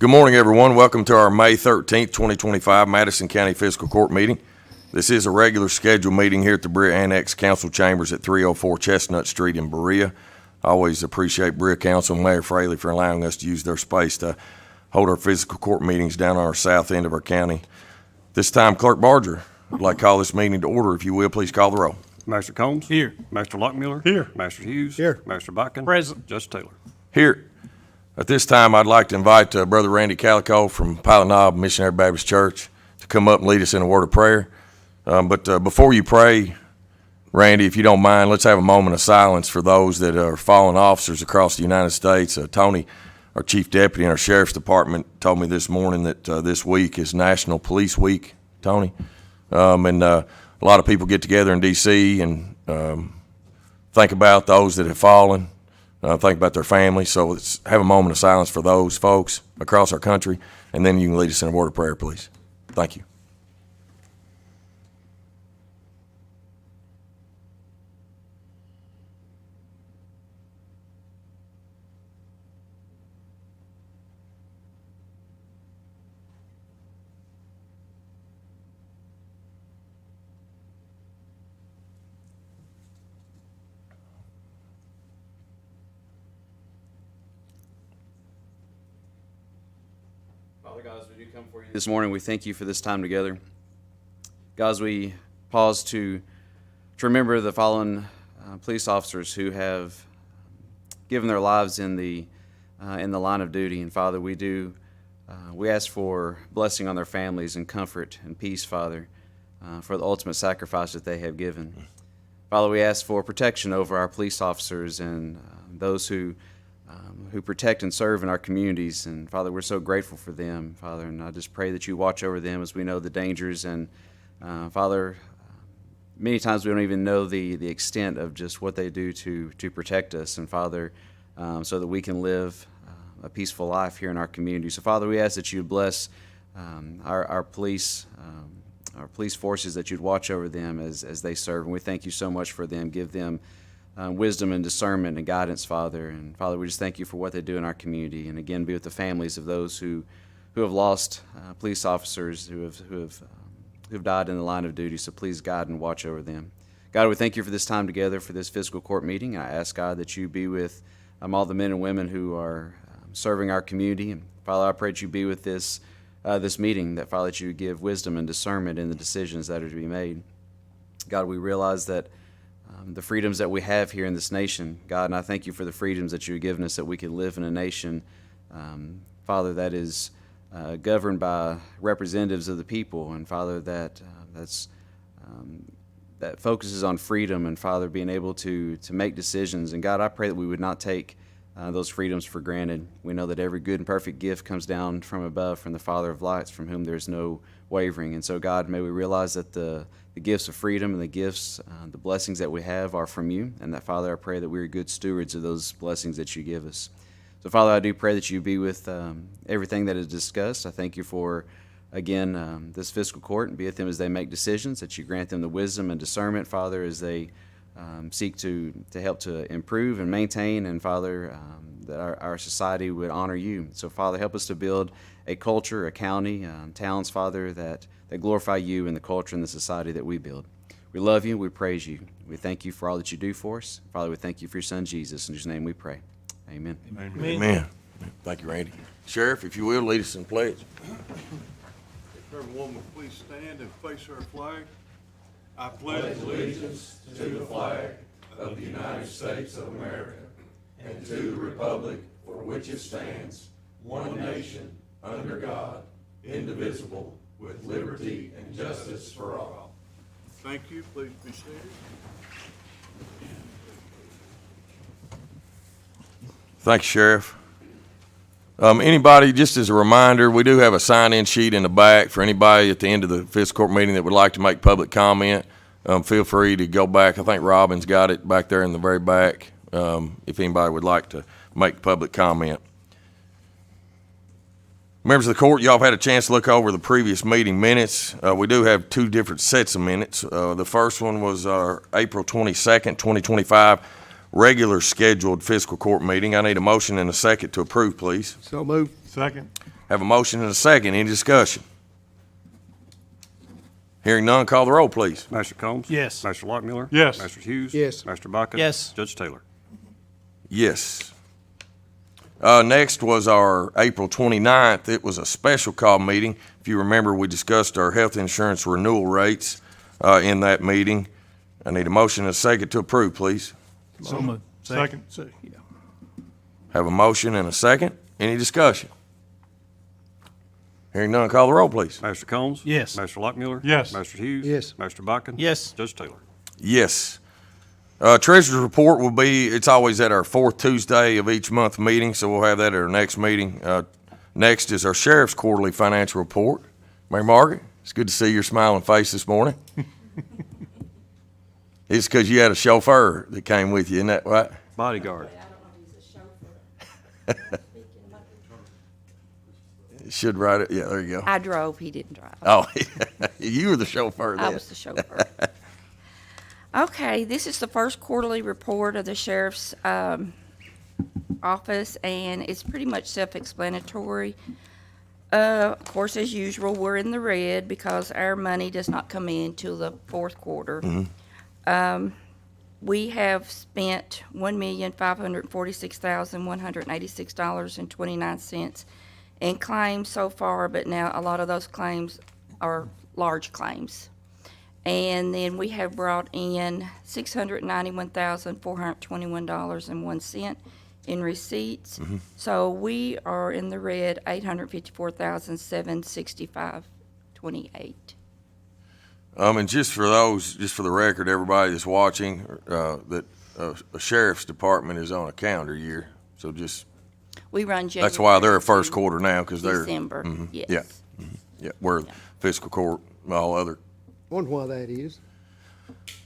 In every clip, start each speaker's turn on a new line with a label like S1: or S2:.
S1: Good morning, everyone. Welcome to our May 13th, 2025 Madison County Fiscal Court meeting. This is a regular scheduled meeting here at the Berea Annex Council Chambers at 304 Chestnut Street in Berea. I always appreciate Berea Council and Mayor Fraley for allowing us to use their space to hold our fiscal court meetings down on our south end of our county. This time, Clerk Barger would like to call this meeting to order. If you will, please call the roll.
S2: Master Combs?
S3: Here.
S2: Master Lockmiller?
S3: Here.
S2: Master Hughes?
S3: Here.
S2: Master Botkin?
S3: Present.
S2: Judge Taylor?
S1: Here. At this time, I'd like to invite Brother Randy Calico from Pilot Knob Missionary Baptist Church to come up and lead us in a word of prayer. But before you pray, Randy, if you don't mind, let's have a moment of silence for those that are fallen officers across the United States. Tony, our Chief Deputy in our Sheriff's Department, told me this morning that this week is National Police Week, Tony. And a lot of people get together in D.C. and think about those that have fallen. Think about their families. So let's have a moment of silence for those folks across our country, and then you can lead us in a word of prayer, please. Thank you.
S4: Father God, as we do come for you this morning, we thank you for this time together. God, as we pause to remember the fallen police officers who have given their lives in the line of duty, and Father, we ask for blessing on their families and comfort and peace, Father, for the ultimate sacrifice that they have given. Father, we ask for protection over our police officers and those who protect and serve in our communities. And Father, we're so grateful for them, Father, and I just pray that you watch over them as we know the dangers. And Father, many times we don't even know the extent of just what they do to protect us, and Father, so that we can live a peaceful life here in our community. So Father, we ask that you bless our police forces, that you'd watch over them as they serve, and we thank you so much for them. Give them wisdom and discernment and guidance, Father. And Father, we just thank you for what they do in our community. And again, be with the families of those who have lost police officers who have died in the line of duty. So please guide and watch over them. God, we thank you for this time together for this fiscal court meeting. I ask, God, that you be with all the men and women who are serving our community. And Father, I pray that you be with this meeting, that Father, that you give wisdom and discernment in the decisions that are to be made. God, we realize that the freedoms that we have here in this nation, God, and I thank you for the freedoms that you've given us, that we can live in a nation, Father, that is governed by representatives of the people, and Father, that focuses on freedom, and Father, being able to make decisions. And God, I pray that we would not take those freedoms for granted. We know that every good and perfect gift comes down from above, from the Father of lights, from whom there is no wavering. And so, God, may we realize that the gifts of freedom and the gifts, the blessings that we have are from you, and that, Father, I pray that we are good stewards of those blessings that you give us. So, Father, I do pray that you be with everything that is discussed. I thank you for, again, this fiscal court, and be with them as they make decisions, that you grant them the wisdom and discernment, Father, as they seek to help to improve and maintain, and Father, that our society would honor you. So Father, help us to build a culture, a county, towns, Father, that glorify you in the culture and the society that we build. We love you, we praise you, we thank you for all that you do for us. Father, we thank you for your son Jesus, in whose name we pray. Amen.
S1: Amen. Amen. Thank you, Randy. Sheriff, if you will, lead us in pledge.
S5: If everyone will please stand and face our flag. I pledge allegiance to the flag of the United States of America and to the republic for which it stands, one nation, under God, indivisible, with liberty and justice for all. Thank you. Please be seated.
S1: Thank you, Sheriff. Anybody, just as a reminder, we do have a sign-in sheet in the back for anybody at the end of the fiscal court meeting that would like to make public comment. Feel free to go back. I think Robin's got it back there in the very back, if anybody would like to make public comment. Members of the court, y'all have had a chance to look over the previous meeting minutes. We do have two different sets of minutes. The first one was our April 22nd, 2025 regular scheduled fiscal court meeting. I need a motion and a second to approve, please.
S3: So moved. Second.
S1: Have a motion and a second. Any discussion? Hearing none, call the roll, please.
S2: Master Combs?
S3: Yes.
S2: Master Lockmiller?
S5: Yes.
S2: Master Hughes?
S6: Yes.
S2: Master Baca?
S3: Yes.
S2: Judge Taylor?
S1: Yes. Next was our April 29th. It was a special call meeting. If you remember, we discussed our health insurance renewal rates in that meeting. I need a motion and a second to approve, please.
S3: So moved.
S5: Second.
S1: Have a motion and a second. Any discussion? Hearing none, call the roll, please.
S2: Master Combs?
S3: Yes.
S2: Master Lockmiller?
S5: Yes.
S2: Master Hughes?
S6: Yes.
S2: Master Baca?
S3: Yes.
S2: Judge Taylor?
S1: Yes. Treasurer's report will be, it's always at our fourth Tuesday of each month meeting, so we'll have that at our next meeting. Next is our sheriff's quarterly financial report. Mary Margaret, it's good to see your smiling face this morning. It's because you had a chauffeur that came with you, isn't that right?
S2: Bodyguard.
S1: Should write it. Yeah, there you go.
S7: I drove, he didn't drive.
S1: Oh, you were the chauffeur
S7: I
S1: then.
S7: was the chauffeur. Okay, this is the first quarterly report of the sheriff's office, and it's pretty much self-explanatory. Of course, as usual, we're in the red because our money does not come in till the fourth quarter. We have spent $1,546,186.29 in claims so far, but now a lot of those claims are large claims. And then we have brought in $691,421.01 in receipts. So we are in the red, $854,765.28.
S1: And just for the record, everybody that's watching, that a sheriff's department is on a calendar year. So just,
S7: We run January.
S1: that's why they're a
S7: to
S1: first quarter now, because they're.
S7: December, yes.
S1: Yeah. Yeah, we're fiscal court, all other.
S6: Wonder why that is.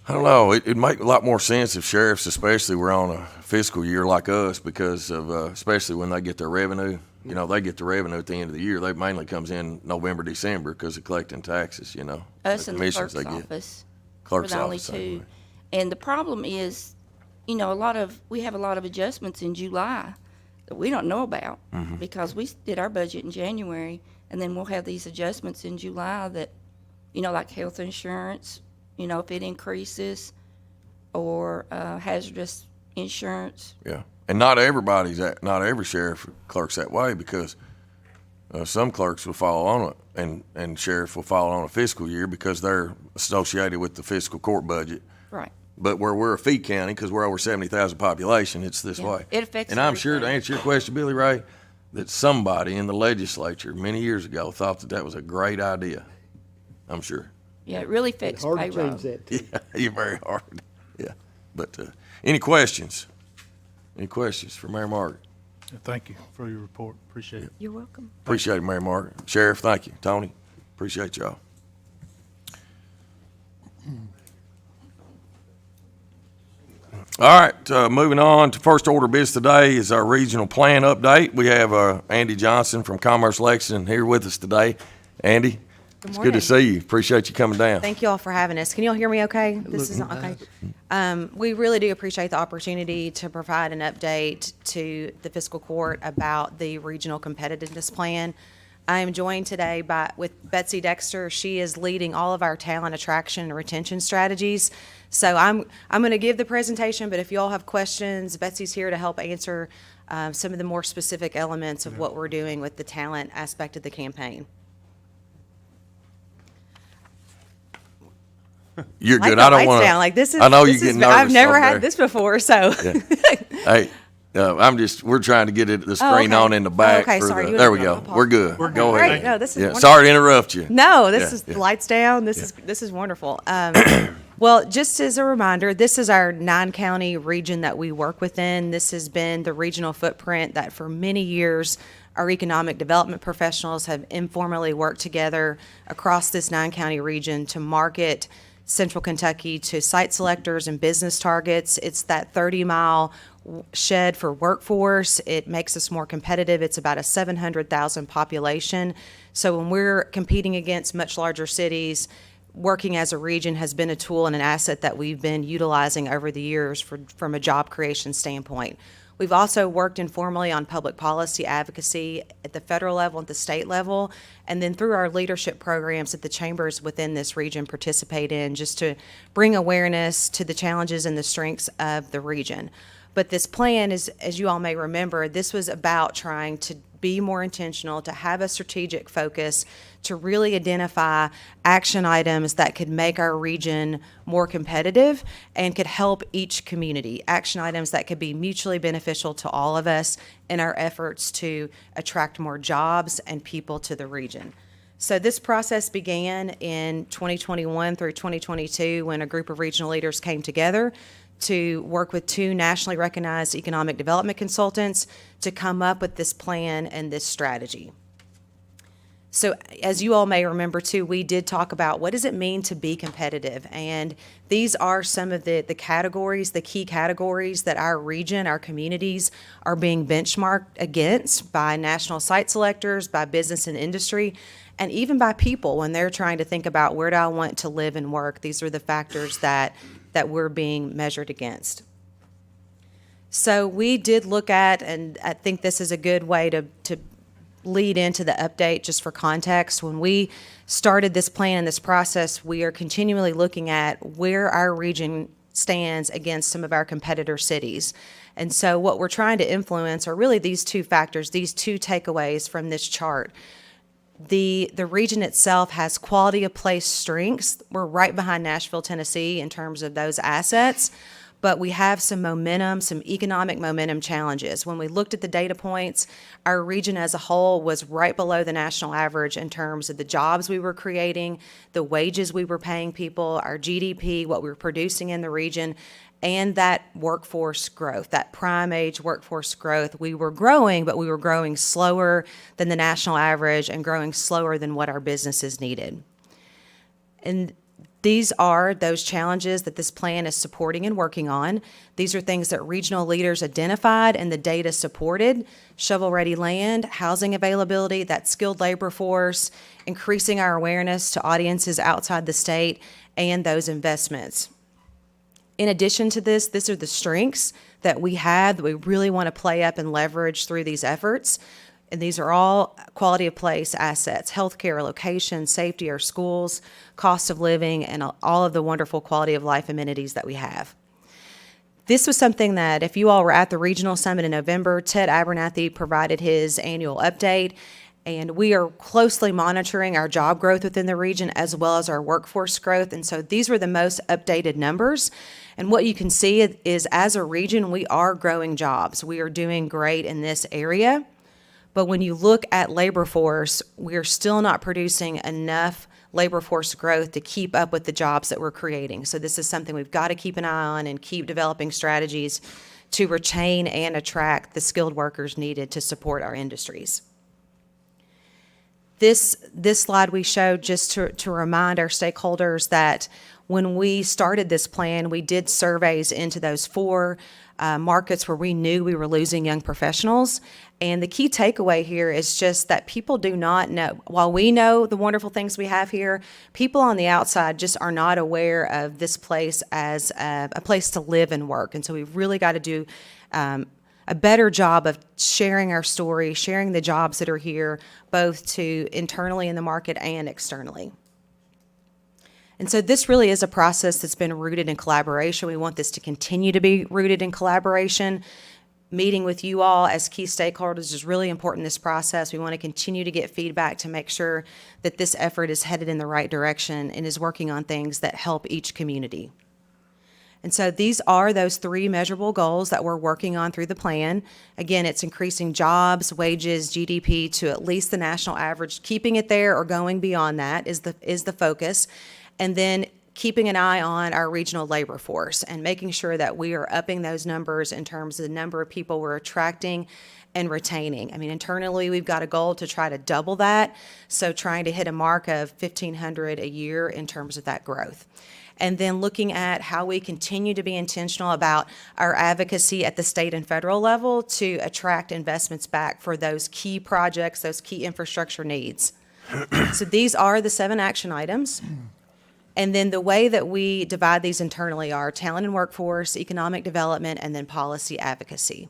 S1: I don't know. It'd make a lot more sense if sheriffs, especially, were on a fiscal year like us, because of, especially when they get their revenue. You know, they get the revenue at the end of the year. They mainly comes in November, December because of collecting taxes, you know.
S7: Us and the
S1: commissions
S7: clerk's
S1: they get.
S7: office.
S1: Clerk's
S7: We're the only
S1: office, same
S7: two.
S1: way.
S7: And the problem is, you know, we have a lot of adjustments in July that we don't know about
S1: Mm-hmm.
S7: because we did our budget in January, and then we'll have these adjustments in July that, you know, like health insurance, you know, if it increases, or hazardous insurance.
S1: Yeah, and not every sheriff clerk's that way, because some clerks will follow on it, and sheriff will follow on a fiscal year because they're associated with the fiscal court budget.
S7: Right.
S1: But where we're a fee county, because we're over 70,000 population, it's this
S7: Yeah,
S1: way.
S7: it affects
S1: And I'm sure, to
S7: everything.
S1: answer your question, Billy Ray, that somebody in the legislature many years ago thought that was a great idea. I'm sure.
S7: Yeah, it really affects
S6: Hard to
S7: payroll.
S6: change that too.
S1: Yeah, you're very hard. Yeah. But any questions? Any questions for Mary Margaret?
S3: Thank you for your report. Appreciate it.
S7: You're welcome.
S1: Appreciate it, Mary Margaret. Sheriff, thank you. Tony, appreciate y'all. All right, moving on to first order of business today is our regional plan update. We have Andy Johnson from Commerce Lexington here with us today. Andy, it's good to
S8: morning.
S1: see you. Appreciate you coming down.
S8: Thank you all for having us. Can you all hear me okay? This is okay. We really do appreciate the opportunity to provide an update to the fiscal court about the regional competitiveness plan. I am joined today with Betsy Dexter. She is leading all of our talent attraction and retention strategies. So I'm going to give the presentation, but if you all have questions, Betsy's here to help answer some of the more specific elements of what we're doing with the talent aspect of the campaign.
S1: You're
S8: Like
S1: good.
S8: the
S1: I don't
S8: lights
S1: want
S8: down. Like this is.
S1: I know
S8: this
S1: you're getting
S8: is,
S1: nervous.
S8: I've never
S1: over
S8: had
S1: there.
S8: this before, so.
S1: Hey, we're trying to get the screen
S8: okay.
S1: on in the back.
S8: Okay,
S1: for
S8: sorry,
S1: the-
S8: you
S1: there we
S8: interrupted.
S1: go.
S8: I
S1: We're good.
S5: We're
S1: Go
S5: good.
S1: ahead.
S8: Great. No, this is
S1: Yeah,
S8: wonderful.
S1: sorry to interrupt you.
S8: No, this
S1: Yeah,
S8: is
S1: yeah.
S8: lights down. This is wonderful. Well, just as a reminder, this is our 9-county region that we work within. This has been the regional footprint that for many years our economic development professionals have informally worked together across this 9-county region to market Central Kentucky to site selectors and business targets. It's that 30-mile shed for workforce. It makes us more competitive. It's about a 700,000 population. So when we're competing against much larger cities, working as a region has been a tool and an asset that we've been utilizing over the years from a job creation standpoint. We've also worked informally on public policy advocacy at the federal level, at the state level, and then through our leadership programs that the chambers within this region participate in, just to bring awareness to the challenges and the strengths of the region. But this plan is, as you all may remember, this was about trying to be more intentional, to have a strategic focus, to really identify action items that could make our region more competitive and could help each community. Action items that could be mutually beneficial to all of us in our efforts to attract more jobs and people to the region. So this process began in 2021 through 2022 when a group of regional leaders came together to work with two nationally recognized economic development consultants to come up with this plan and this strategy. So as you all may remember too, we did talk about what does it mean to be competitive, and these are some of the categories, the key categories that our region, our communities are being benchmarked against by national site selectors, by business and industry, and even by people when they're trying to think about where do I want to live and work. These are the factors that we're being measured against. So we did look at, and I think this is a good way to lead into the update just for context. When we started this plan and this process, we are continually looking at where our region stands against some of our competitor cities. And so what we're trying to influence are really these two factors, these two takeaways from this chart. The region itself has quality of place strengths. We're right behind Nashville, Tennessee in terms of those assets, but we have some momentum, some economic momentum challenges. When we looked at the data points, our region as a whole was right below the national average in terms of the jobs we were creating, the wages we were paying people, our GDP, what we were producing in the region, and that workforce growth, that prime age workforce growth. We were growing, but we were growing slower than the national average and growing slower than what our businesses needed. And these are those challenges that this plan is supporting and working on. These are things that regional leaders identified and the data supported: shovel-ready land, housing availability, that skilled labor force, increasing our awareness to audiences outside the state, and those investments. In addition to this, these are the strengths that we have that we really want to play up and leverage through these efforts. And these are all quality of place assets: healthcare, location, safety, our schools, cost of living, and all of the wonderful quality of life amenities that we have. This was something that, if you all were at the regional summit in November, Ted Abernathy provided his annual update, and we are closely monitoring our job growth within the region as well as our workforce growth. And so these were the most updated numbers. And what you can see is, as a region, we are growing jobs. We are doing great in this area. But when you look at labor force, we're still not producing enough labor force growth to keep up with the jobs that we're creating. So this is something we've got to keep an eye on and keep developing strategies to retain and attract the skilled workers needed to support our industries. This slide we showed just to remind our stakeholders that when we started this plan, we did surveys into those four markets where we knew we were losing young professionals. And the key takeaway here is just that people do not know, while we know the wonderful things we have here, people on the outside just are not aware of this place as a place to live and work. And so we've really got to do a better job of sharing our story, sharing the jobs that are here, both to internally in the market and externally. And so this really is a process that's been rooted in collaboration. We want this to continue to be rooted in collaboration. Meeting with you all as key stakeholders is really important in this process. We want to continue to get feedback to make sure that this effort is headed in the right direction and is working on things that help each community. And so these are those three measurable goals that we're working on through the plan. Again, it's increasing jobs, wages, GDP to at least the national average. Keeping it there or going beyond that is the focus. And then keeping an eye on our regional labor force and making sure that we are upping those numbers in terms of the number of people we're attracting and retaining. I mean, internally, we've got a goal to try to double that, so trying to hit a mark of 1,500 a year in terms of that growth. And then looking at how we continue to be intentional about our advocacy at the state and federal level to attract investments back for those key projects, those key infrastructure needs. So these are the 7 action items. And then the way that we divide these internally are talent and workforce, economic development, and then policy advocacy.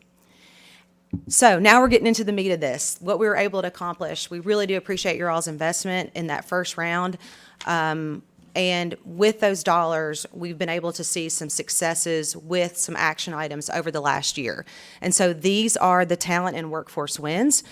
S8: So now we're getting into the meat of this, what we were able to accomplish. We really do appreciate your all's investment in that first round. And with those dollars, we've been able to see some successes with some action items over the last year. And so these are the talent and workforce wins.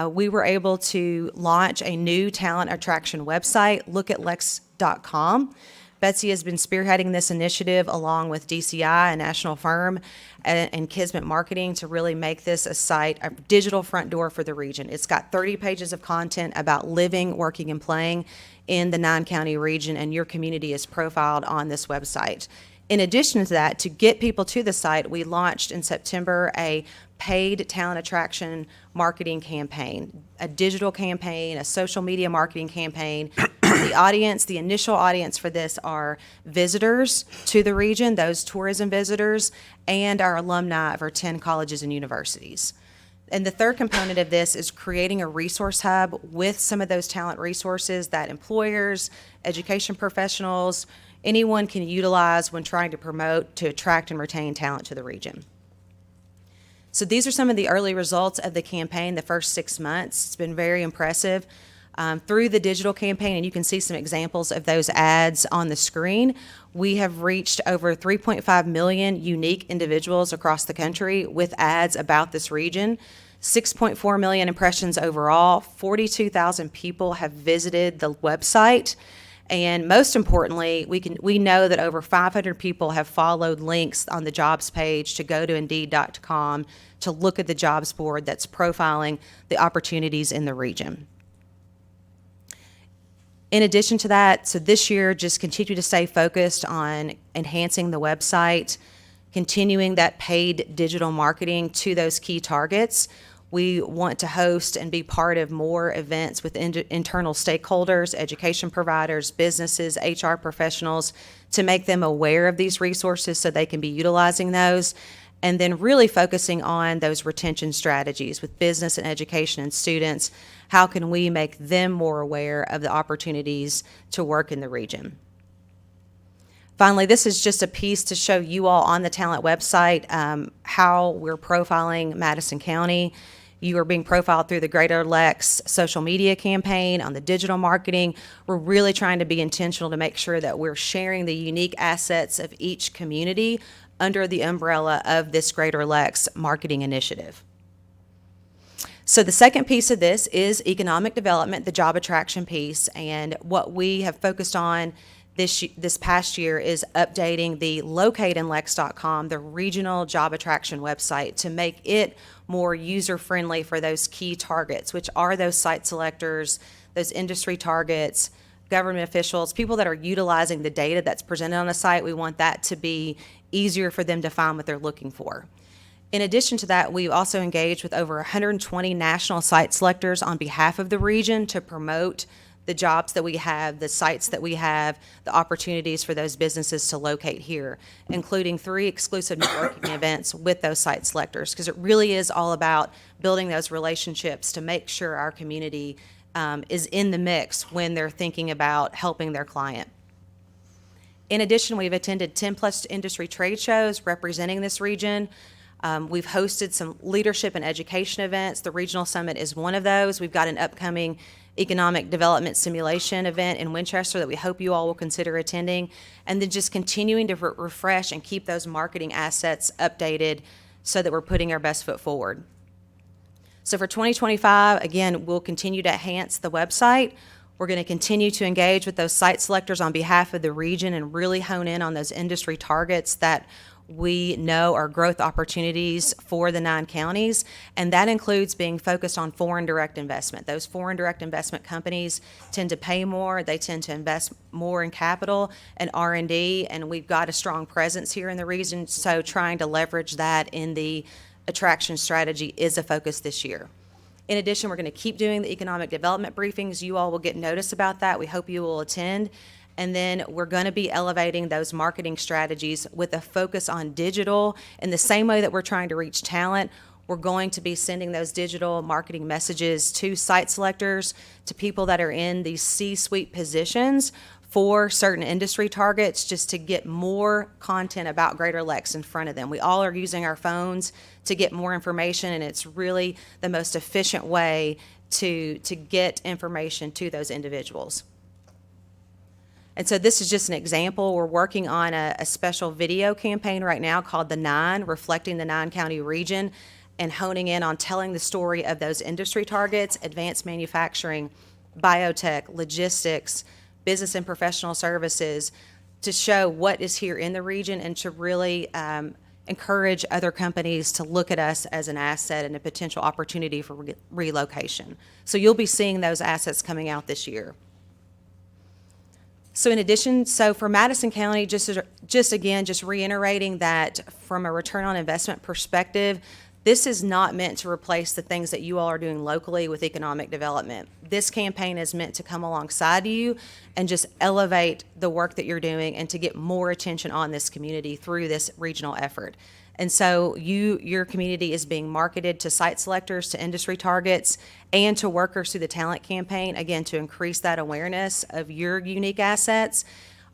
S8: We were able to launch a new talent attraction website, lookatlex.com. Betsy has been spearheading this initiative along with DCI, a national firm, and Kismet Marketing to really make this a site, a digital front door for the region. It's got 30 pages of content about living, working, and playing in the 9-county region, and your community is profiled on this website. In addition to that, to get people to the site, we launched in September a paid talent attraction marketing campaign, a digital campaign, a social media marketing campaign. The audience, the initial audience for this are visitors to the region, those tourism visitors, and our alumni of our 10 colleges and universities. And the third component of this is creating a resource hub with some of those talent resources that employers, education professionals, anyone can utilize when trying to promote, to attract and retain talent to the region. So these are some of the early results of the campaign the first 6 months. It's been very impressive. Through the digital campaign, and you can see some examples of those ads on the screen, we have reached over 3.5 million unique individuals across the country with ads about this region. 6.4 million impressions overall. 42,000 people have visited the website. And most importantly, we know that over 500 people have followed links on the jobs page to go to Indeed.com to look at the jobs board that's profiling the opportunities in the region. In addition to that, so this year, just continue to stay focused on enhancing the website, continuing that paid digital marketing to those key targets. We want to host and be part of more events with internal stakeholders, education providers, businesses, HR professionals, to make them aware of these resources so they can be utilizing those. And then really focusing on those retention strategies with business and education and students. How can we make them more aware of the opportunities to work in the region? Finally, this is just a piece to show you all on the talent website how we're profiling Madison County. You are being profiled through the Greater Lex social media campaign, on the digital marketing. We're really trying to be intentional to make sure that we're sharing the unique assets of each community under the umbrella of this Greater Lex marketing initiative. So the second piece of this is economic development, the job attraction piece, and what we have focused on this past year is updating the locateandlex.com, the regional job attraction website, to make it more user-friendly for those key targets, which are those site selectors, those industry targets, government officials, people that are utilizing the data that's presented on the site. We want that to be easier for them to find what they're looking for. In addition to that, we've also engaged with over 120 national site selectors on behalf of the region to promote the jobs that we have, the sites that we have, the opportunities for those businesses to locate here, including 3 exclusive networking events with those site selectors, because it really is all about building those relationships to make sure our community is in the mix when they're thinking about helping their client. In addition, we've attended 10+ industry trade shows representing this region. We've hosted some leadership and education events. The Regional Summit is one of those. We've got an upcoming economic development simulation event in Winchester that we hope you all will consider attending. And then just continuing to refresh and keep those marketing assets updated so that we're putting our best foot forward. So for 2025, again, we'll continue to enhance the website. We're going to continue to engage with those site selectors on behalf of the region and really hone in on those industry targets that we know are growth opportunities for the 9 counties, and that includes being focused on foreign direct investment. Those foreign direct investment companies tend to pay more, they tend to invest more in capital and R&D, and we've got a strong presence here in the region, so trying to leverage that in the attraction strategy is a focus this year. In addition, we're going to keep doing the economic development briefings. You all will get notice about that. We hope you will attend. And then we're going to be elevating those marketing strategies with a focus on digital. In the same way that we're trying to reach talent, we're going to be sending those digital marketing messages to site selectors, to people that are in these C-suite positions for certain industry targets just to get more content about Greater Lex in front of them. We all are using our phones to get more information, and it's really the most efficient way to get information to those individuals. And so this is just an example. We're working on a special video campaign right now called The Nine, reflecting the nine-county region and honing in on telling the story of those industry targets: advanced manufacturing, biotech, logistics, business and professional services, to show what is here in the region and to really encourage other companies to look at us as an asset and a potential opportunity for relocation. So you'll be seeing those assets coming out this year. So in addition, so for Madison County, just reiterating that from a return on investment perspective, this is not meant to replace the things that you all are doing locally with economic development. This campaign is meant to come alongside you and just elevate the work that you're doing and to get more attention on this community through this regional effort. And so your community is being marketed to site selectors, to industry targets, and to workers through the talent campaign, again, to increase that awareness of your unique assets.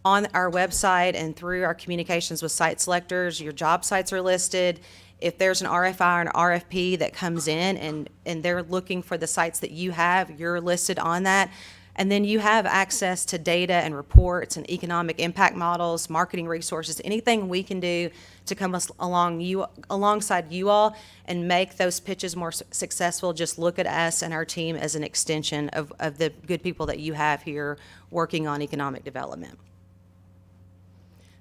S8: On our website and through our communications with site selectors, your job sites are listed. If there's an RFI or an RFP that comes in and they're looking for the sites that you have, you're listed on that. And then you have access to data and reports and economic impact models, marketing resources, anything we can do to come alongside you all and make those pitches more successful. Just look at us and our team as an extension of the good people that you have here working on economic development.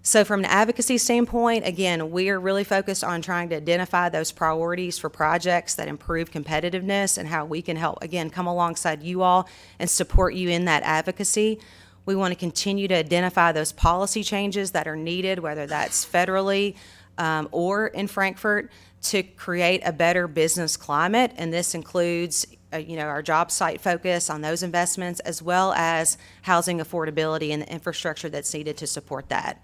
S8: So from an advocacy standpoint, again, we are really focused on trying to identify those priorities for projects that improve competitiveness and how we can help, again, come alongside you all and support you in that advocacy. We want to continue to identify those policy changes that are needed, whether that's federally or in Frankfurt, to create a better business climate. And this includes our job site focus on those investments, as well as housing affordability and the infrastructure that's needed to support that.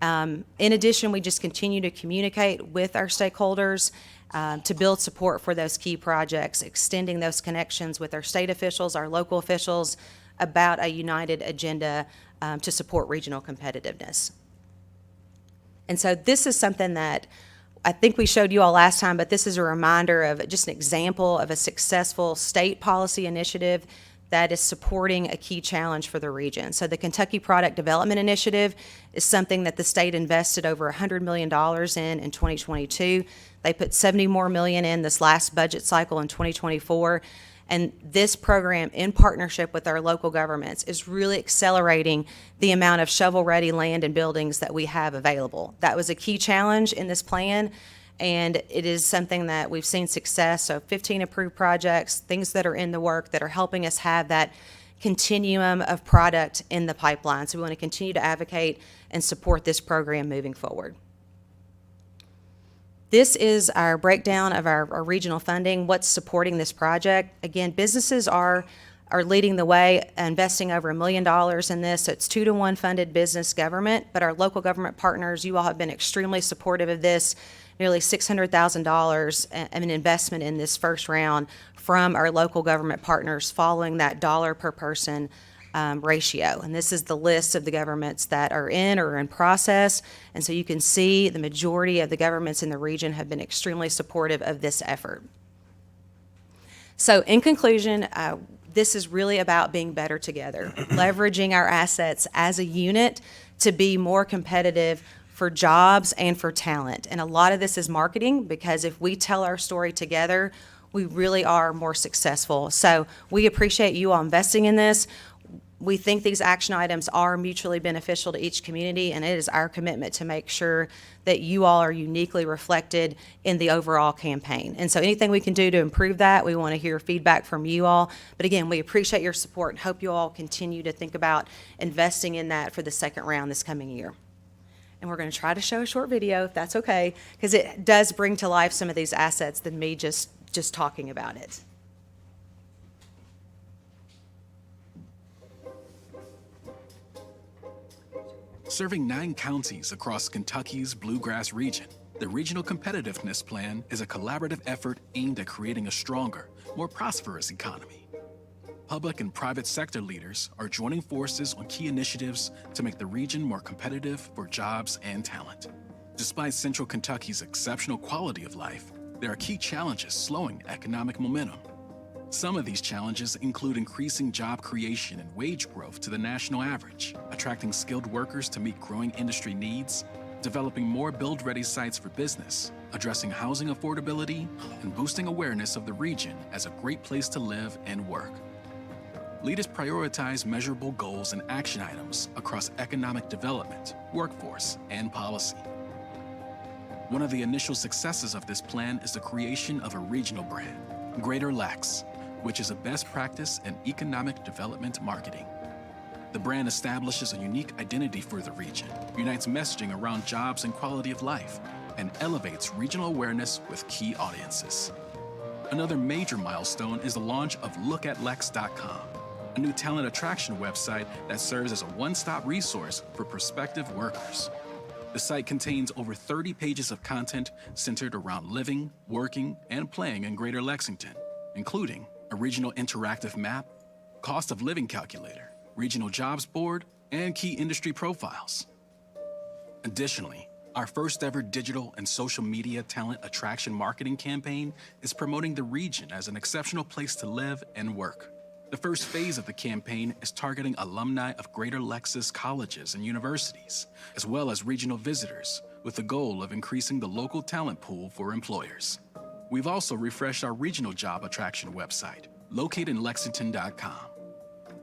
S8: In addition, we just continue to communicate with our stakeholders to build support for those key projects, extending those connections with our state officials, our local officials, about a united agenda to support regional competitiveness. And so this is something that I think we showed you all last time, but this is a reminder of just an example of a successful state policy initiative that is supporting a key challenge for the region. So the Kentucky Product Development Initiative is something that the state invested over $100 million in 2022. They put $70 more million in this last budget cycle in 2024. And this program, in partnership with our local governments, is really accelerating the amount of shovel-ready land and buildings that we have available. That was a key challenge in this plan, and it is something that we've seen success. So 15 approved projects, things that are in the work that are helping us have that continuum of product in the pipeline. So we want to continue to advocate and support this program moving forward. This is our breakdown of our regional funding, what's supporting this project. Again, businesses are leading the way, investing over $1 million in this. So it's 2-to-1 funded business government, but our local government partners, you all have been extremely supportive of this. Nearly $600,000 an investment in this first round from our local government partners following that dollar per person ratio. And this is the list of the governments that are in or in process. And so you can see the majority of the governments in the region have been extremely supportive of this effort. So in conclusion, this is really about being better together, leveraging our assets as a unit to be more competitive for jobs and for talent. And a lot of this is marketing, because if we tell our story together, we really are more successful. So we appreciate you all investing in this. We think these action items are mutually beneficial to each community, and it is our commitment to make sure that you all are uniquely reflected in the overall campaign. And so anything we can do to improve that, we want to hear feedback from you all. But again, we appreciate your support and hope you all continue to think about investing in that for the second round this coming year. And we're going to try to show a short video, if that's okay, because it does bring to life some of these assets than me just talking about it.
S2: Serving 9 counties across Kentucky's Bluegrass region, the Regional Competitiveness Plan is a collaborative effort aimed at creating a stronger, more prosperous economy. public and private sector leaders are joining forces on key initiatives to make the region more competitive for jobs and talent. Despite Central Kentucky's exceptional quality of life, there are key challenges slowing economic momentum. Some of these challenges include increasing job creation and wage growth to the national average, attracting skilled workers to meet growing industry needs, developing more build-ready sites for business, addressing housing affordability, and boosting awareness of the region as a great place to live and work. Leaders prioritize measurable goals and action items across economic development, workforce, and policy. One of the initial successes of this plan is the creation of a regional brand, Greater Lex, which is a best practice in economic development marketing. The brand establishes a unique identity for the region, unites messaging around jobs and quality of life, and elevates regional awareness with key audiences. Another major milestone is the launch of lookatlex.com, a new talent attraction website that serves as a one-stop resource for prospective workers. The site contains over 30 pages of content centered around living, working, and playing in Greater Lexington, including a regional interactive map, cost of living calculator, regional jobs board, and key industry profiles. Additionally, our first ever digital and social media talent attraction marketing campaign is promoting the region as an exceptional place to live and work. The first phase of the campaign is targeting alumni of Greater Lexus colleges and universities, as well as regional visitors, with the goal of increasing the local talent pool for employers. We've also refreshed our regional job attraction website, locatinlexington.com.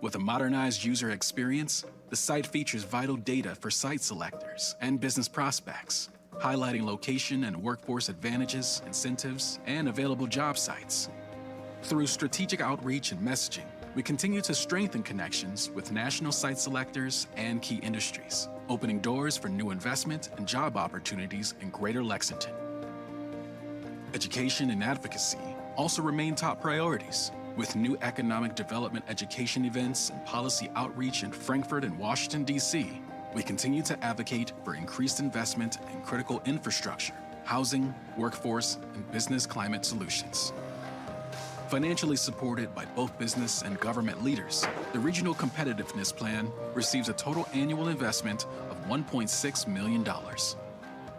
S2: With a modernized user experience, the site features vital data for site selectors and business prospects, highlighting location and workforce advantages, incentives, and available job sites. Through strategic outreach and messaging, we continue to strengthen connections with national site selectors and key industries, opening doors for new investment and job opportunities in Greater Lexington. Education and advocacy also remain top priorities, with new economic development education events and policy outreach in Frankfurt and Washington, D.C. We continue to advocate for increased investment in critical infrastructure, housing, workforce, and business climate solutions. Financially supported by both business and government leaders, the Regional Competitiveness Plan receives a total annual investment of $1.6 million.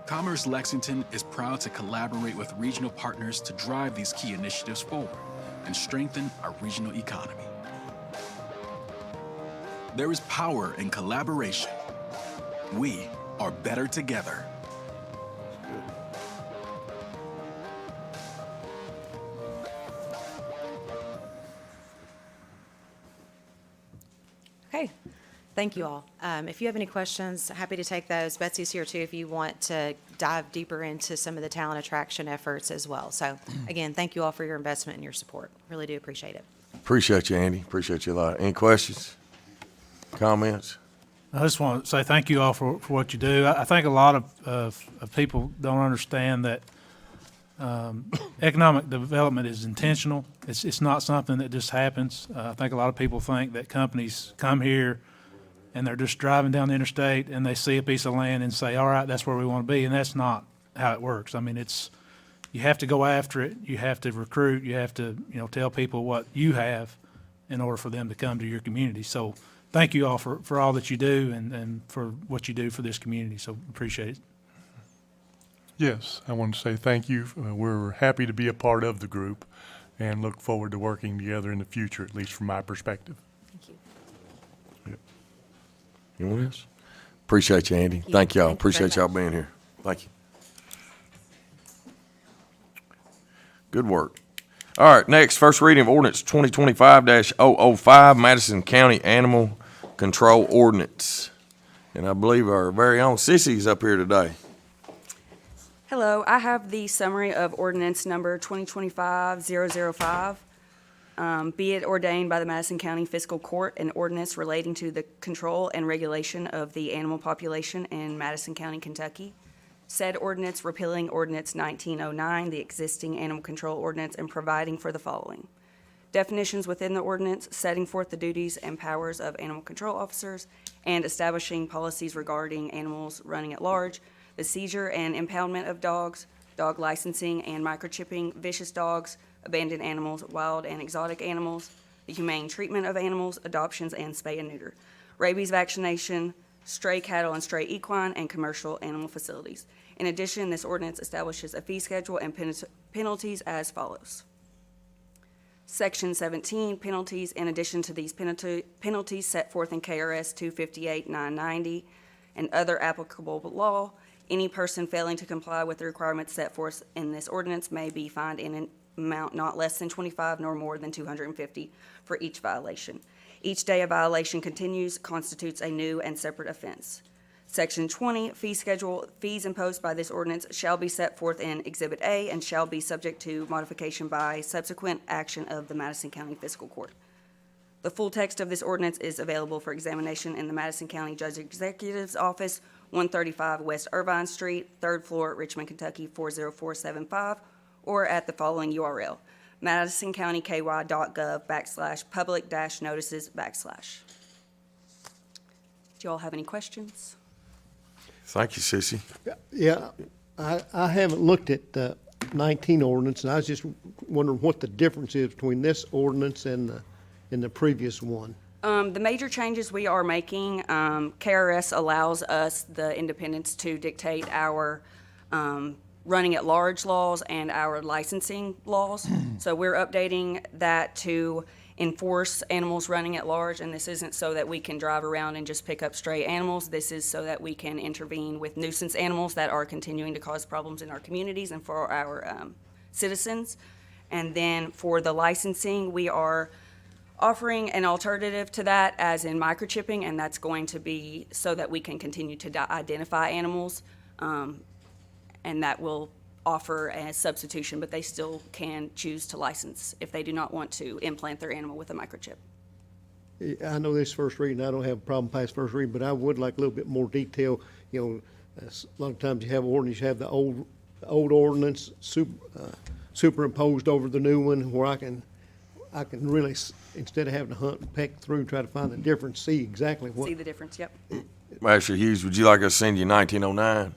S2: Commerce Lexington is proud to collaborate with regional partners to drive these key initiatives forward and strengthen our regional economy. There is power in collaboration. We are better together.
S8: Okay, thank you all. If you have any questions, happy to take those. Betsy's here too if you want to dive deeper into some of the talent attraction efforts as well. So again, thank you all for your investment and your support. Really do appreciate it.
S1: Appreciate you, Andy. Appreciate you a lot. Any questions? Comments?
S3: I just want to say thank you all for what you do. I think a lot of people don't understand that economic development is intentional. It's not something that just happens. I think a lot of people think that companies come here and they're just driving down the interstate and they see a piece of land and say, all right, that's where we want to be. And that's not how it works. I mean, you have to go after it. You have to recruit. You have to, tell people what you have in order for them to come to your community. So thank you all for all that you do and for what you do for this community. So appreciate it.
S5: Yes, I want to say thank you. We're happy to be a part of the group and look forward to working together in the future, at least from my perspective.
S8: Thank you.
S1: Anyone else? Appreciate you, Andy. Thank y'all.
S8: Thank you very
S1: Appreciate y'all
S8: much.
S1: being here. Thank you. Good work. All right, next, first reading of ordinance 2025-005, Madison County Animal Control Ordinance. And I believe our very own Sissy's up here today.
S6: Hello, I have the summary of ordinance number 2025-005. Be it ordained by the Madison County Fiscal Court, an ordinance relating to the control and regulation of the animal population in Madison County, Kentucky. Said ordinance repealing ordinance 1909, the existing animal control ordinance, and providing for the following: definitions within the ordinance, setting forth the duties and powers of animal control officers, and establishing policies regarding animals running at large, the seizure and impoundment of dogs, dog licensing and microchipping, vicious dogs, abandoned animals, wild and exotic animals, the humane treatment of animals, adoptions, and spay and neuter, rabies vaccination, stray cattle and stray equine, and commercial animal facilities. In addition, this ordinance establishes a fee schedule and penalties as follows. Section 17, penalties. In addition to these penalties set forth in KRS 258-990 and other applicable law, any person failing to comply with the requirements set forth in this ordinance may be fined in an amount not less than $25 nor more than $250 for each violation. Each day a violation continues constitutes a new and separate offense. Section 20, fee schedule. Fees imposed by this ordinance shall be set forth in Exhibit A and shall be subject to modification by subsequent action of the Madison County Fiscal Court. The full text of this ordinance is available for examination in the Madison County Judge Executive's Office, 135 West Irvine Street, 3rd floor, Richmond, Kentucky, 40475, or at the following URL, madisoncountyky.gov/public-notices/. Do you all have any questions?
S1: Thank you, Sissy.
S9: Yeah, I haven't looked at the 19 ordinance, and I was just wondering what the difference is between this ordinance and the previous one.
S6: The major changes we are making, KRS allows us the independence to dictate our running at large laws and our licensing laws. So we're updating that to enforce animals running at large, and this isn't so that we can drive around and just pick up stray animals. This is so that we can intervene with nuisance animals that are continuing to cause problems in our communities and for our citizens. And then for the licensing, we are offering an alternative to that, as in microchipping, and that's going to be so that we can continue to identify animals, and that will offer a substitution, but they still can choose to license if they do not want to implant their animal with a microchip.
S9: I know this first reading, I don't have a problem past first reading, but I would like a little bit more detail. You know, a lot of times you have ordinance, you have the old ordinance superimposed over the new one, where I can really, instead of having to hunt and peck through, try to find the difference, see exactly what.
S6: See the difference, yep.
S1: Master Hughes, would you like us to send you 1909?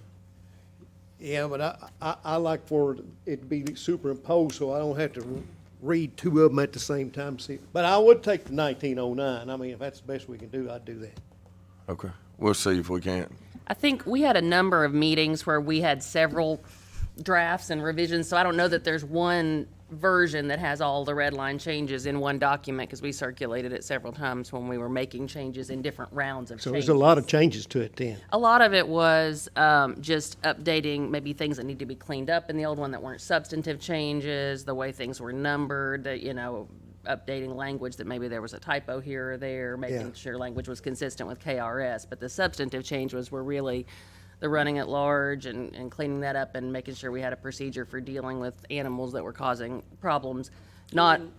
S9: Yeah, but I like for it to be superimposed, so I don't have to read two of them at the same time. See, but I would take the 1909. I mean, if that's the best we can do, I'd do that.
S1: Okay, we'll see if we can't.
S10: I think we had a number of meetings where we had several drafts and revisions, so I don't know that there's one version that has all the red line changes in one document, because we circulated it several times when we were making changes in different rounds of
S9: So
S10: changes.
S9: there's a lot of changes to it then.
S10: A lot of it was just updating maybe things that need to be cleaned up in the old one that weren't substantive changes, the way things were numbered, updating language that maybe there was a typo here or there, making sure language was consistent with KRS. But the substantive changes were really the running at large and cleaning that up and making sure we had a procedure for dealing with animals that were causing problems.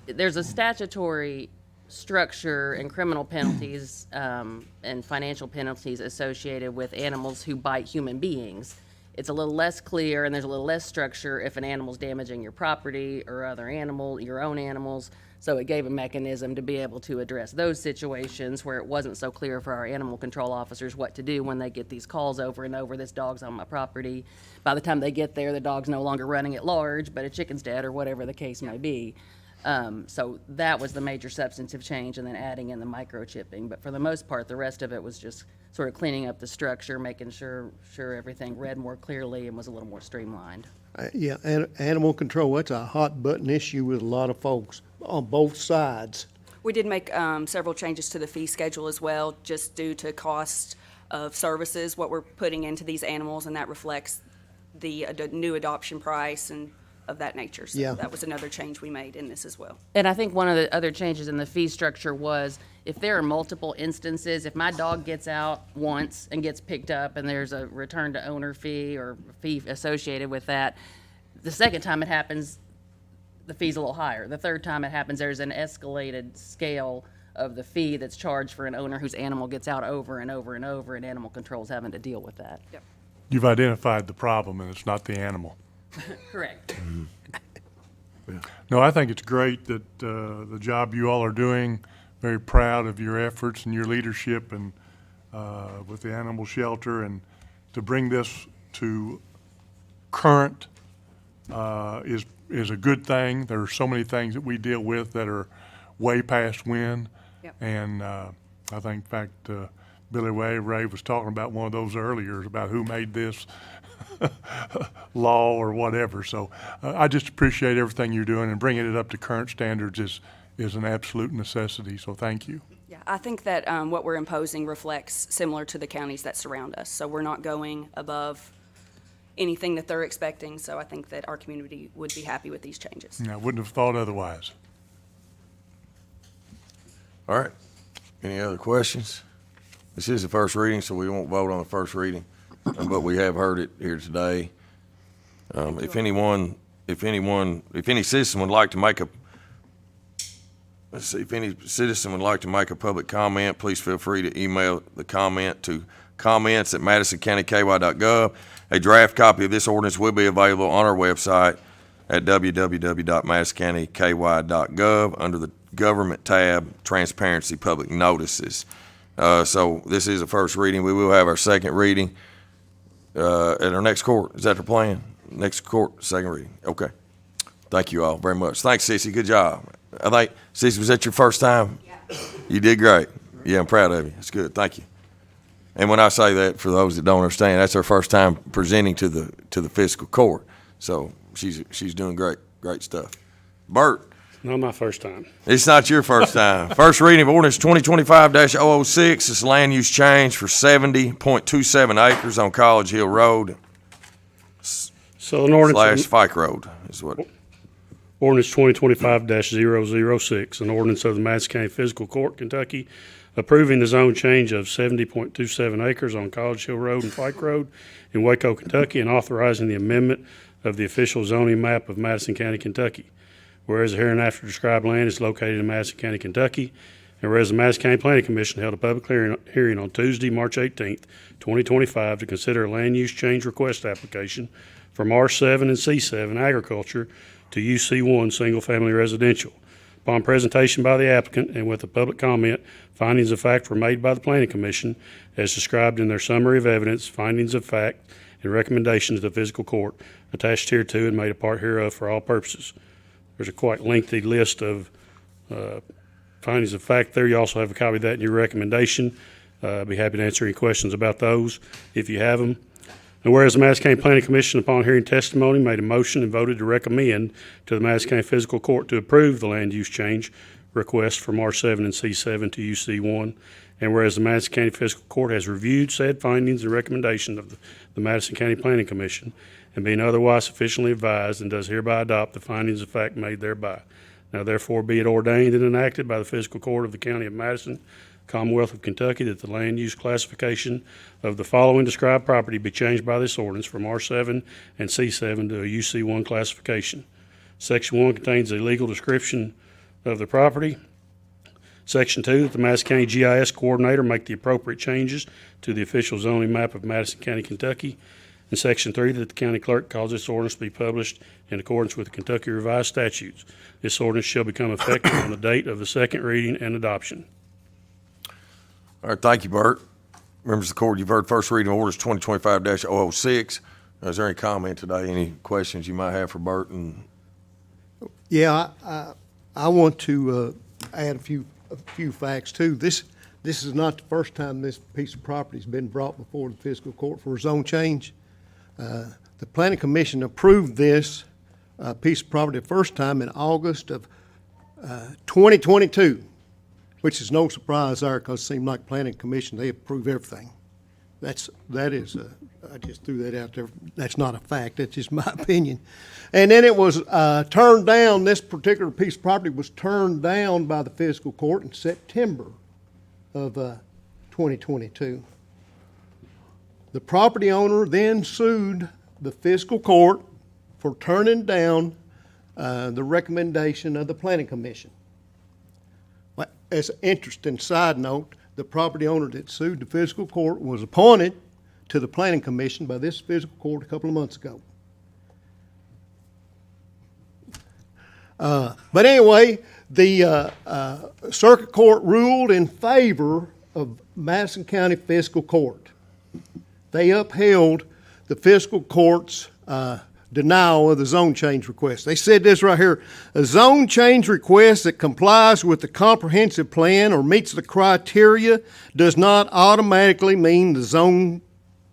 S10: There's a statutory structure and criminal penalties and financial penalties associated with animals who bite human beings. It's a little less clear, and there's a little less structure if an animal's damaging your property or other animal, your own animals. So it gave a mechanism to be able to address those situations where it wasn't so clear for our animal control officers what to do when they get these calls over and over, this dog's on my property. By the time they get there, the dog's no longer running at large, but a chicken's dead or whatever the case may be. So that was the major substantive change, and then adding in the microchipping. But for the most part, the rest of it was just sort of cleaning up the structure, making sure everything read more clearly and was a little more streamlined.
S9: Yeah, and animal control, that's a hot button issue with a lot of folks on both sides.
S6: We did make several changes to the fee schedule as well, just due to cost of services, what we're putting into these animals, and that reflects the new adoption price and of that nature. So
S9: Yeah.
S6: that was another change we made in this as well.
S10: And I think one of the other changes in the fee structure was if there are multiple instances, if my dog gets out once and gets picked up and there's a return to owner fee or fee associated with that, the second time it happens, the fee's a little higher. The third time it happens, there's an escalated scale of the fee that's charged for an owner whose animal gets out over and over and over, and animal control's having to deal with that.
S6: Yep.
S5: You've identified the problem, and it's not the animal.
S10: Correct.
S5: No, I think it's great that the job you all are doing, very proud of your efforts and your leadership and with the animal shelter, and to bring this to current is a good thing. There are so many things that we deal with that are way past when.
S6: Yep.
S5: And I think, in fact, Billy Ray was talking about one of those earlier about who made this law or whatever. So I just appreciate everything you're doing, and bringing it up to current standards is an absolute necessity. So thank you.
S6: Yeah, I think that what we're imposing reflects similar to the counties that surround us. So we're not going above anything that they're expecting. So I think that our community would be happy with these changes.
S5: I wouldn't have thought otherwise.
S1: All right. Any other questions? This is the first reading, so we won't vote on the first reading, but we have heard it here today. If any citizen would like to make a, if any citizen would like to make a public comment, please feel free to email the comment to comments@madisoncountyky.gov. A draft copy of this ordinance will be available on our website at www.madisoncountyky.gov under the Government tab, Transparency Public Notices. So this is a first reading. We will have our second reading at our next court. Is that the plan? Next court, second reading. Okay. Thank you all very much. Thanks, Sissy. Good job. I think, Sissy, was that your first time? Yeah. You did great. Yeah, I'm proud of you. That's good. Thank you. And when I say that, for those that don't understand, that's her first time presenting to the fiscal court. So she's doing great stuff. Bert.
S11: Not my first time.
S1: It's not your first time. First reading of ordinance 2025-006. It's land use change for 70.27 acres on College Hill Road
S11: So an ordinance.
S1: / Fike Road is what.
S11: Ordinance 2025-006, an ordinance of the Madison County Fiscal Court, Kentucky, approving the zone change of 70.27 acres on College Hill Road and Fike Road in Waco, Kentucky, and authorizing the amendment of the official zoning map of Madison County, Kentucky. Whereas the hereinafter described land is located in Madison County, Kentucky, and whereas the Madison County Planning Commission held a public hearing on Tuesday, March 18th, 2025, to consider a land use change request application from R7 and C7 agriculture to UC1 single-family residential. Upon presentation by the applicant and with a public comment, findings of fact were made by the Planning Commission as described in their summary of evidence, findings of fact, and recommendations to the fiscal court attached hereto and made a part hereof for all purposes. There's a quite lengthy list of findings of fact there. You also have a copy of that in your recommendation. I'd be happy to answer any questions about those if you have them. And whereas the Madison County Planning Commission, upon hearing testimony, made a motion and voted to recommend to the Madison County Fiscal Court to approve the land use change request from R7 and C7 to UC1. And whereas the Madison County Fiscal Court has reviewed said findings and recommendations of the Madison County Planning Commission, and being otherwise sufficiently advised, and does hereby adopt the findings of fact made thereby. Now therefore be it ordained and enacted by the Fiscal Court of the County of Madison, Commonwealth of Kentucky, that the land use classification of the following described property be changed by this ordinance from R7 and C7 to a UC1 classification. Section 1 contains a legal description of the property. Section 2, that the Madison County GIS coordinator make the appropriate changes to the official zoning map of Madison County, Kentucky. And Section 3, that the county clerk cause this ordinance to be published in accordance with the Kentucky Revised Statutes. This ordinance shall become effective on the date of the second reading and adoption.
S1: All right, thank you, Bert. Members of the court, you've heard first reading of orders 2025-006. Is there any comment today? Any questions you might have for Bert?
S9: Yeah, I want to add a few facts too. This is not the first time this piece of property has been brought before the fiscal court for a zone change. The Planning Commission approved this piece of property the first time in August of 2022, which is no surprise there because it seemed like Planning Commission, they approve everything. I just threw that out there. That's not a fact. That's just my opinion. And then it was turned down. This particular piece of property was turned down by the fiscal court in September of 2022. The property owner then sued the fiscal court for turning down the recommendation of the Planning Commission. As an interesting side note, the property owner that sued the fiscal court was appointed to the Planning Commission by this fiscal court a couple of months ago. But anyway, the circuit court ruled in favor of Madison County Fiscal Court. They upheld the fiscal court's denial of the zone change request. They said this right here: a zone change request that complies with the comprehensive plan or meets the criteria does not automatically mean the zone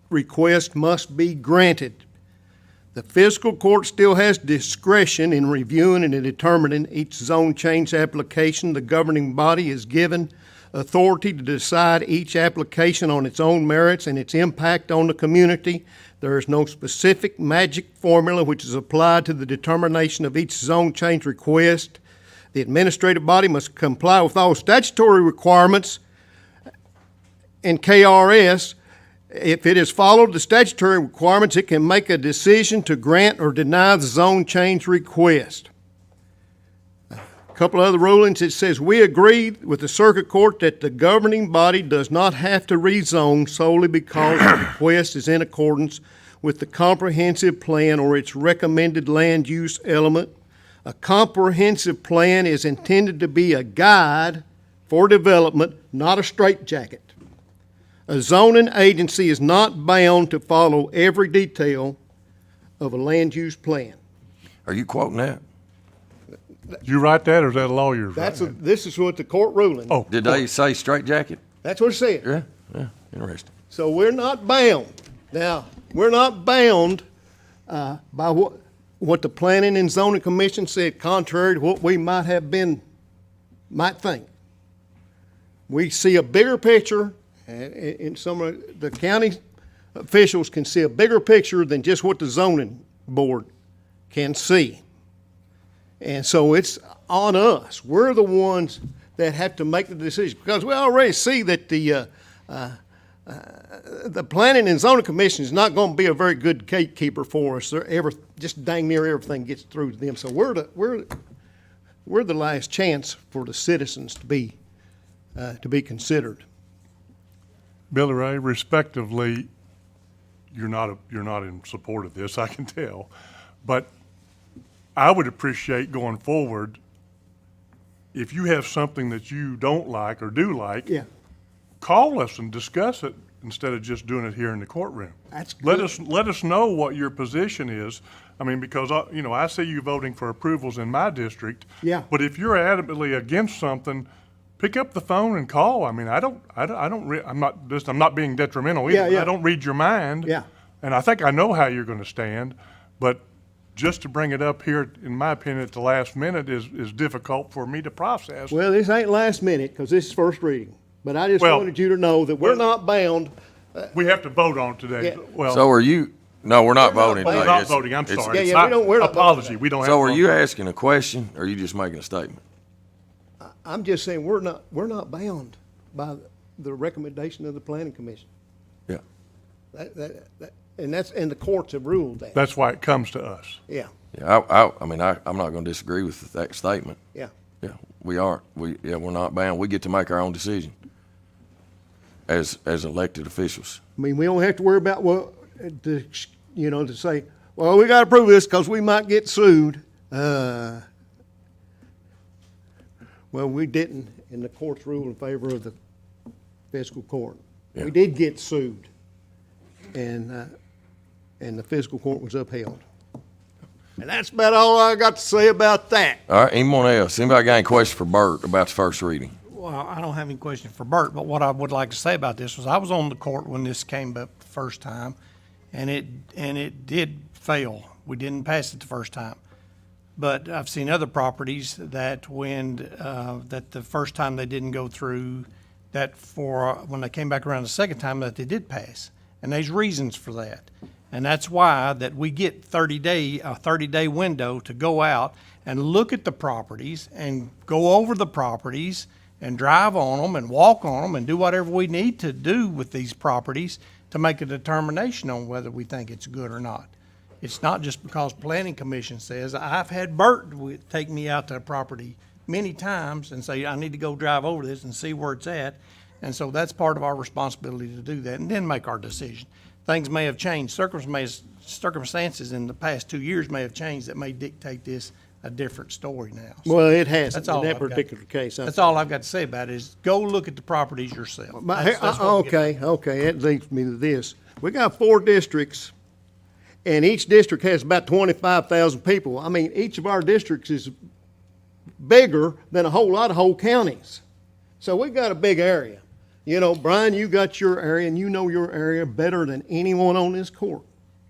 S9: request must be granted. The fiscal court still has discretion in reviewing and in determining each zone change application. The governing body is given authority to decide each application on its own merits and its impact on the community. There is no specific magic formula which is applied to the determination of each zone change request. The administrative body must comply with all statutory requirements and KRS. If it has followed the statutory requirements, it can make a decision to grant or deny the zone change request. A couple other rulings, it says, we agree with the circuit court that the governing body does not have to rezone solely because the request is in accordance with the comprehensive plan or its recommended land use element. A comprehensive plan is intended to be a guide for development, not a straitjacket. A zoning agency is not bound to follow every detail of a land use plan.
S1: Are you quoting that?
S5: You write that, or is that a lawyer's?
S9: This is what the court ruling.
S5: Oh.
S1: Did they say straitjacket?
S9: That's what it said.
S1: Yeah, interesting.
S9: So we're not bound. Now, we're not bound by what the Planning and Zoning Commission said, contrary to what we might think. We see a bigger picture, and some of the county officials can see a bigger picture than just what the zoning board can see. And so it's on us. We're the ones that have to make the decision, because we already see that the Planning and Zoning Commission is not going to be a very good gatekeeper for us. Just dang near everything gets through to them. So we're the last chance for the citizens to be considered.
S5: Billy Ray, respectively, you're not in support of this, I can tell. But I would appreciate going forward, if you have something that you don't like or do like,
S9: Yeah.
S5: call us and discuss it instead of just doing it here in the courtroom.
S9: That's
S5: Let
S9: good.
S5: us know what your position is. I mean, because I see you voting for approvals in my district.
S9: Yeah.
S5: But if you're adamantly against something, pick up the phone and call. I mean, I'm not being detrimental either.
S9: Yeah, yeah.
S5: I don't read your mind.
S9: Yeah.
S5: And I think I know how you're going to stand, but just to bring it up here, in my opinion, at the last minute is difficult for me to process.
S9: Well, this ain't last minute, because this is first reading. But I just
S5: Well,
S9: wanted you to know that we're not bound.
S5: We have to vote on it today.
S9: Yeah.
S5: Well,
S1: So are you, no, we're not voting
S9: voting.
S1: today.
S5: we're not
S1: It's-
S5: voting, I'm
S1: it's-
S5: sorry.
S9: Yeah,
S5: It's
S9: yeah, we're not
S5: apology,
S9: voting.
S5: we don't have.
S1: So
S5: to
S1: are
S5: vote.
S1: you asking a question, or are you just making a statement?
S9: I'm just saying, we're not bound by the recommendation of the Planning Commission.
S1: Yeah.
S9: And the courts have ruled that.
S5: That's why it comes to us.
S9: Yeah,
S1: Yeah, I'm not going to disagree with that statement.
S9: yeah.
S1: Yeah, we aren't. We're not bound. We get to make our own decision as elected officials.
S9: I mean, we don't have to worry about to say, well, we got to prove this because we might get sued. Well, we didn't, and the courts ruled in favor of the fiscal court.
S1: Yeah.
S9: We did get sued, and the fiscal court was upheld. And that's about all I got to say about that.
S1: All right, anyone else? Anybody got any questions for Bert about the first reading?
S12: Well, I don't have any question for Bert, but what I would like to say about this was I was on the court when this came up the first time, and it did fail. We didn't pass it the first time. But I've seen other properties that that the first time they didn't go through, that when they came back around the second time, that they did pass. And there's reasons for that. And that's why that we get a 30-day window to go out and look at the properties and go over the properties and drive on them and walk on them and do whatever we need to do with these properties to make a determination on whether we think it's good or not. It's not just because Planning Commission says. I've had Bert take me out to a property many times and say, I need to go drive over this and see where it's at. And so that's part of our responsibility to do that and then make our decision. Things may have changed. Circumstances in the past 2 years may have changed that may dictate this a different story now. So
S9: Well, it has
S12: that's
S9: in
S12: all
S9: that
S12: I've got.
S9: particular case.
S12: That's all I've got to say about it is go look at the properties yourself. That's what we get.
S9: Okay, that leads me to this. We got 4 districts, And each district has about 25,000 people. I mean, each of our districts is bigger than a whole lot of whole counties. So we've got a big area. You know, Brian, you got your area, and you know your area better than anyone on this court.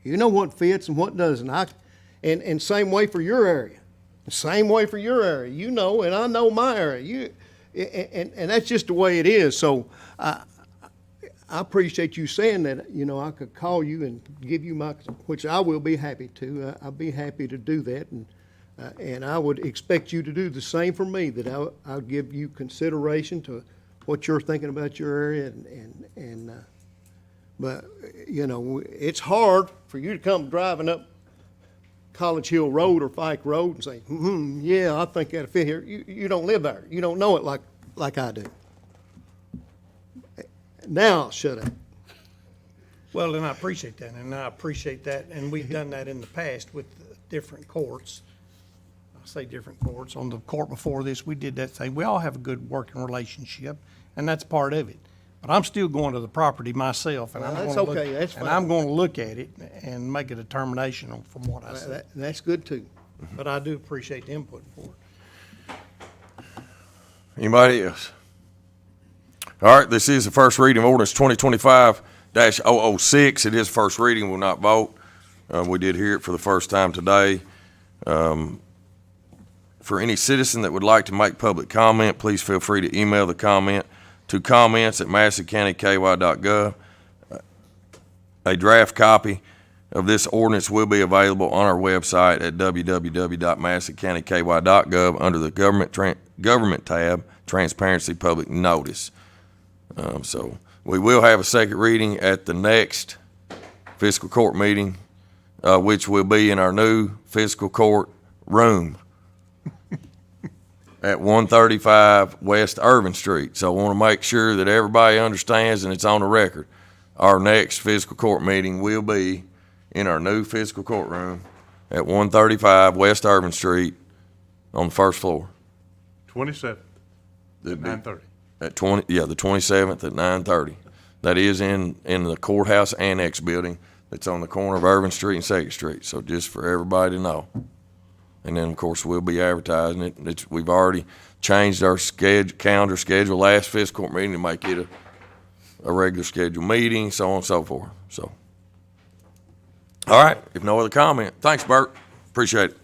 S9: You know what fits and what doesn't. And same way for your area. Same way for your area. You know, and I know my area. And that's just the way it is. So I appreciate you saying that. You know, I could call you and give you my, which I will be happy to. I'll be happy to do that. And I would expect you to do the same for me, that I'll give you consideration to what you're thinking about your area. But, you know, it's hard for you to come driving up College Hill Road or Fike Road and say, yeah, I think that'll fit here. You don't live there. You don't know it like I do. Now I'll shut up.
S12: Well, and I appreciate that, and we've done that in the past with different courts. I say different courts. On the court before this, we did that same. We all have a good working relationship, and that's part of it. But I'm still going to the property myself, and
S9: Well,
S12: I'm
S9: that's
S12: going to look,
S9: okay. That's
S12: and
S9: fine.
S12: I'm going to look at it and make a determination from what I see.
S9: That's good too.
S12: But I do appreciate the input for it.
S1: Anybody else? All right, this is the first reading of ordinance 2025-006. It is first reading, we'll not vote. We did hear it for the first time today. For any citizen that would like to make public comment, please feel free to email the comment to comments@madisoncountyky.gov. A draft copy of this ordinance will be available on our website at www.madisoncountyky.gov under the government tab, Transparency Public Notice. So we will have a second reading at the next fiscal court meeting, which will be in our new fiscal court room at 135 West Irvin Street. So I want to make sure that everybody understands and it's on the record. Our next fiscal court meeting will be in our new fiscal courtroom at 135 West Irvin Street on the first floor.
S5: 27th,
S1: It'd be
S5: 9:30.
S1: At the 27th at 9:30. That is in the courthouse annex building that's on the corner of Irvin Street and 2nd Street. So just for everybody to know. And then, of course, we'll be advertising it. We've already changed our calendar schedule last fiscal court meeting to make it a regular scheduled meeting, so on and so forth. So, all right, if no other comment, thanks, Bert. Appreciate it.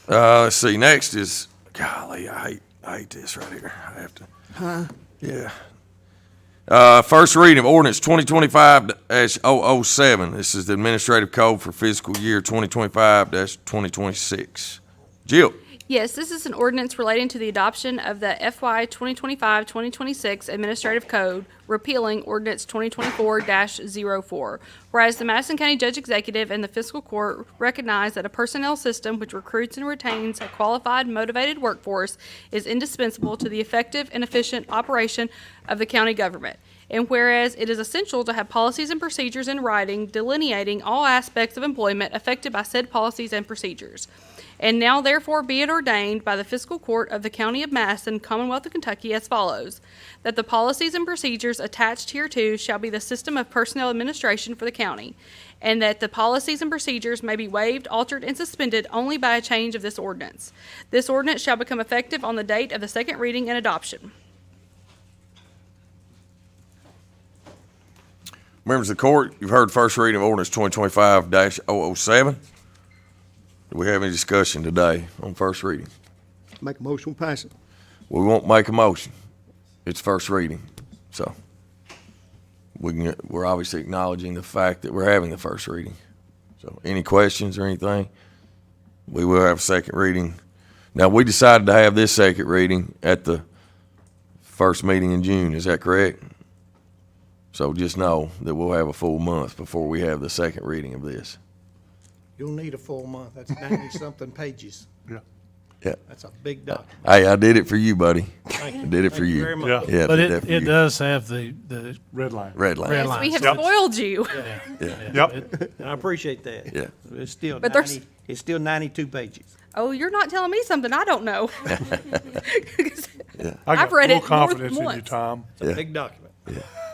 S1: Let's see, next is, golly, I hate this right here. I have to. Yeah. First reading of ordinance 2025-007. This is the administrative code for fiscal year 2025-2026. Jill.
S13: Yes, this is an ordinance relating to the adoption of the FY 2025-2026 Administrative Code, repealing Ordinance 2024-04. Whereas the Madison County Judge Executive and the Fiscal Court recognize that a personnel system which recruits and retains a qualified, motivated workforce is indispensable to the effective and efficient operation of the county government. And whereas it is essential to have policies and procedures in writing delineating all aspects of employment affected by said policies and procedures. And now therefore be it ordained by the Fiscal Court of the County of Madison, Commonwealth of Kentucky as follows, that the policies and procedures attached hereto shall be the system of personnel administration for the county, and that the policies and procedures may be waived, altered, and suspended only by a change of this ordinance. This ordinance shall become effective on the date of the second reading and adoption.
S1: Members of the court, you've heard first reading of ordinance 2025-007. Do we have any discussion today on first reading?
S9: Make a motion, pass it.
S1: We won't make a motion. It's first reading. So we're obviously acknowledging the fact that we're having the first reading. So any questions or anything? We will have a second reading. Now, we decided to have this second reading at the first meeting in June. Is that correct? So just know that we'll have a full month before we have the second reading of this.
S12: You'll need a full month. That's 90-something pages.
S1: Yeah.
S12: That's a big document.
S1: Hey, I did it for you, buddy.
S12: Thank you.
S1: I did it for
S12: Thank
S1: you.
S12: very much.
S11: Yeah.
S1: Yeah,
S3: But
S1: did that for
S3: it
S1: you.
S3: does have the
S11: Red line.
S1: Red line.
S3: red
S13: Yes, we
S3: lines.
S13: have
S11: Yep.
S13: spoiled you.
S11: Yep.
S12: I appreciate that.
S1: Yeah.
S12: It's still
S13: But there's-
S12: it's still 92 pages.
S13: Oh, you're not telling me something I don't know.
S11: I
S13: I've
S11: got
S13: read
S11: full
S13: it more than
S11: confidence in you,
S13: once.
S11: Tom.
S12: It's a big document.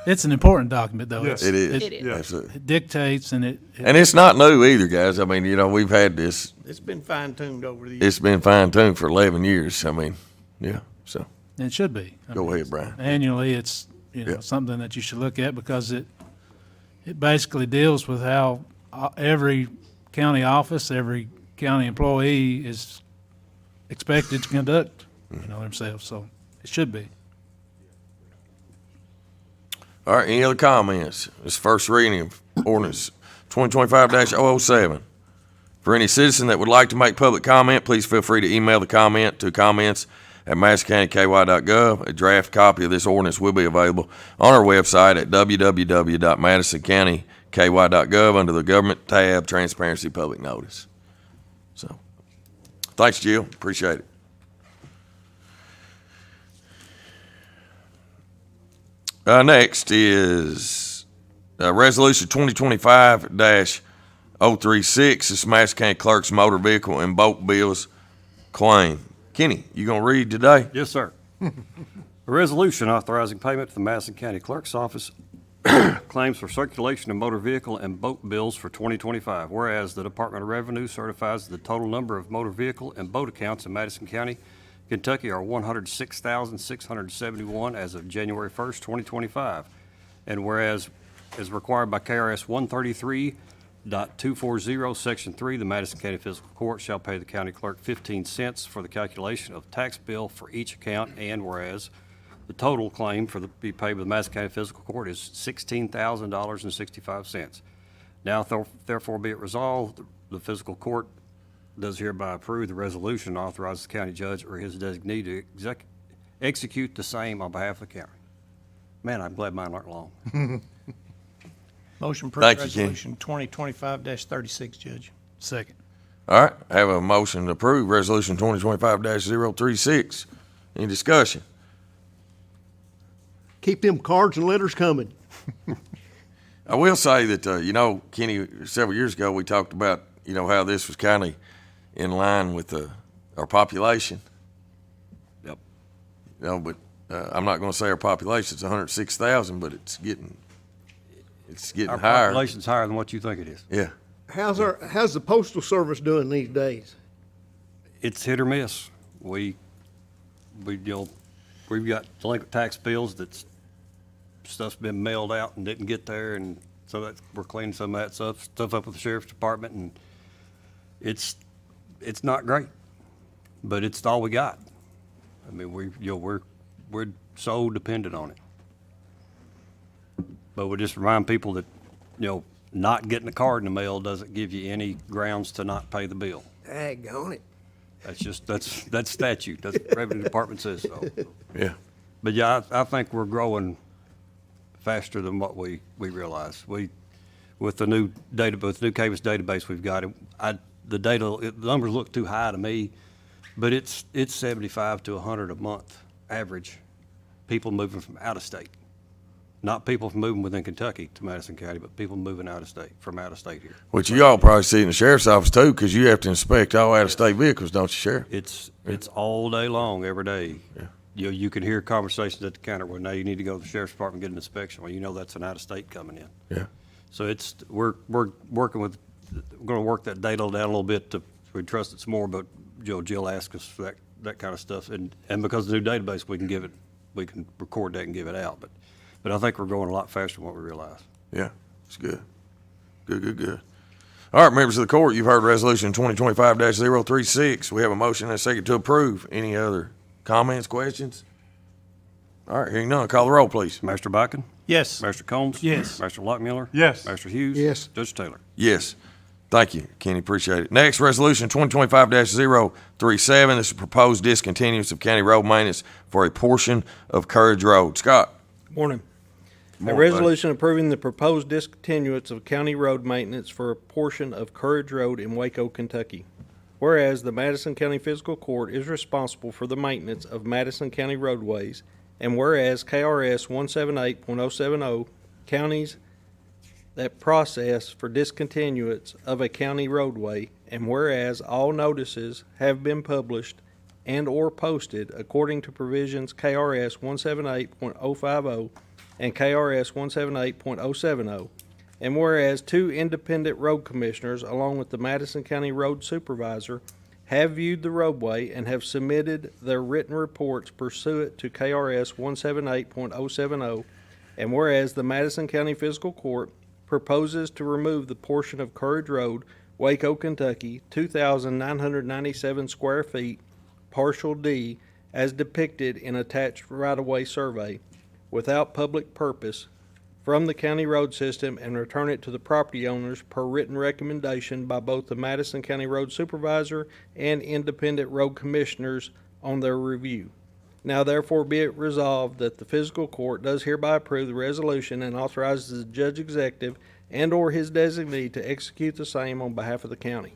S3: It's an important document, though.
S5: Yes.
S1: It is.
S13: It is.
S1: Absolutely.
S3: It dictates and it
S1: And it's not new either, guys. I mean, we've had this.
S12: It's been fine-tuned over the years.
S1: It's been fine-tuned for 11 years. I mean, yeah, so
S3: it should be. I
S1: go
S3: mean,
S1: ahead, Brian.
S3: Annually, it's,
S1: Yeah.
S3: something that you should look at because it basically deals with how every county office, every county employee is expected to conduct, themselves. So it should be.
S1: All right, any other comments? This first reading of ordinance 2025-007. For any citizen that would like to make public comment, please feel free to email the comment to comments@madisoncountyky.gov. A draft copy of this ordinance will be available on our website at www.madisoncountyky.gov under the Government tab, Transparency Public Notice. So, thanks, Jill. Appreciate it. Next is Resolution 2025-036. This is Madison County Clerk's motor vehicle and boat bills claim. Kenny, you gonna read today?
S14: Yes, sir. A resolution authorizing payment to the Madison County Clerk's Office claims for circulation of motor vehicle and boat bills for 2025. Whereas the Department of Revenue certifies the total number of motor vehicle and boat accounts in Madison County, Kentucky are 106,671 as of January 1st, 2025. And whereas, as required by KRS 133.240, Section 3, the Madison County Fiscal Court shall pay the county clerk 15 cents for the calculation of tax bill for each account. And whereas the total claim be paid by the Madison County Fiscal Court is $16,000.65. Now, therefore, be it resolved, the Fiscal Court does hereby approve the resolution and authorizes the county judge or his designee to execute the same on behalf of the county. Man, I'm glad mine aren't long.
S12: Motion
S1: Thank
S12: approved
S1: you, Ken.
S12: resolution 2025-36, Judge.
S3: Second.
S1: All right, I have a motion to approve Resolution 2025-036. Any discussion?
S9: Keep them cards and letters coming.
S1: I will say that, Kenny, several years ago, we talked about, how this was kind of in line with our population.
S14: Yep.
S1: But I'm not going to say our population's 106,000, but it's getting
S14: Our
S1: higher.
S14: population's higher than what you think it is.
S1: Yeah.
S9: How's the postal service doing these days?
S14: It's hit or miss. We've got delinquent tax bills stuff's been mailed out and didn't get there, and so we're cleaning some of that stuff up with the sheriff's department, and it's not great, but it's all we got. I mean, we're so dependent on it. But we just remind people that, not getting a card in the mail doesn't give you any grounds to not pay the bill.
S9: Daggone it.
S14: That's statute. That's what the Revenue Department says so.
S1: Yeah.
S14: But yeah, I think we're growing faster than what we realize. With the new CABIS database we've got, the numbers look too high to me, but it's 75 to 100 a month average people moving from out of state. Not people from moving within Kentucky to Madison County, but people moving from out of state here.
S1: Which you all probably see in the sheriff's office too, because you have to inspect all out-of-state vehicles, don't you, Sheriff?
S14: It's all day long, every day.
S1: Yeah.
S14: You can hear conversations at the counter where now you need to go to the sheriff's department and get an inspection. Well, that's an out-of-state coming in.
S1: Yeah.
S14: So we're working with, we're going to work that data down a little bit we trust it some more, but Jill asked us for that kind of stuff. And because of the new database, we can record that and give it out. But I think we're going a lot faster than what we realize.
S1: Yeah, it's good. Good. All right, members of the court, you've heard Resolution 2025-036. We have a motion and a second to approve. Any other comments, questions? All right, hearing none, call the roll, please.
S14: Master Biken?
S12: Yes.
S14: Master Combs?
S3: Yes.
S14: Master Lockmuller?
S5: Yes.
S14: Master Hughes?
S9: Yes.
S14: Judge Taylor?
S1: Yes. Thank you, Kenny. Appreciate it. Next, Resolution 2025-037. This is proposed discontinuance of county road maintenance for a portion of Courage Road. Scott.
S15: Morning. A
S1: Morning,
S15: resolution approving the proposed discontinuance of county road maintenance for a portion of Courage Road in Waco, Kentucky. Whereas the Madison County Fiscal Court is responsible for the maintenance of Madison County roadways, and whereas KRS 178.070 counties that process for discontinuance of a county roadway, and whereas all notices have been published and or posted according to provisions KRS 178.050 and KRS 178.070. And whereas 2 independent road commissioners, along with the Madison County Road Supervisor, have viewed the roadway and have submitted their written reports pursuant to KRS 178.070. And whereas the Madison County Fiscal Court proposes to remove the portion of Courage Road, Waco, Kentucky, 2,997 square feet, partial D, as depicted in attached right-of-way survey, without public purpose, from the county road system and return it to the property owners per written recommendation by both the Madison County Road Supervisor and independent road commissioners on their review. Now therefore be it resolved that the Fiscal Court does hereby approve the resolution and authorizes the Judge Executive and/or his designee to execute the same on behalf of the county.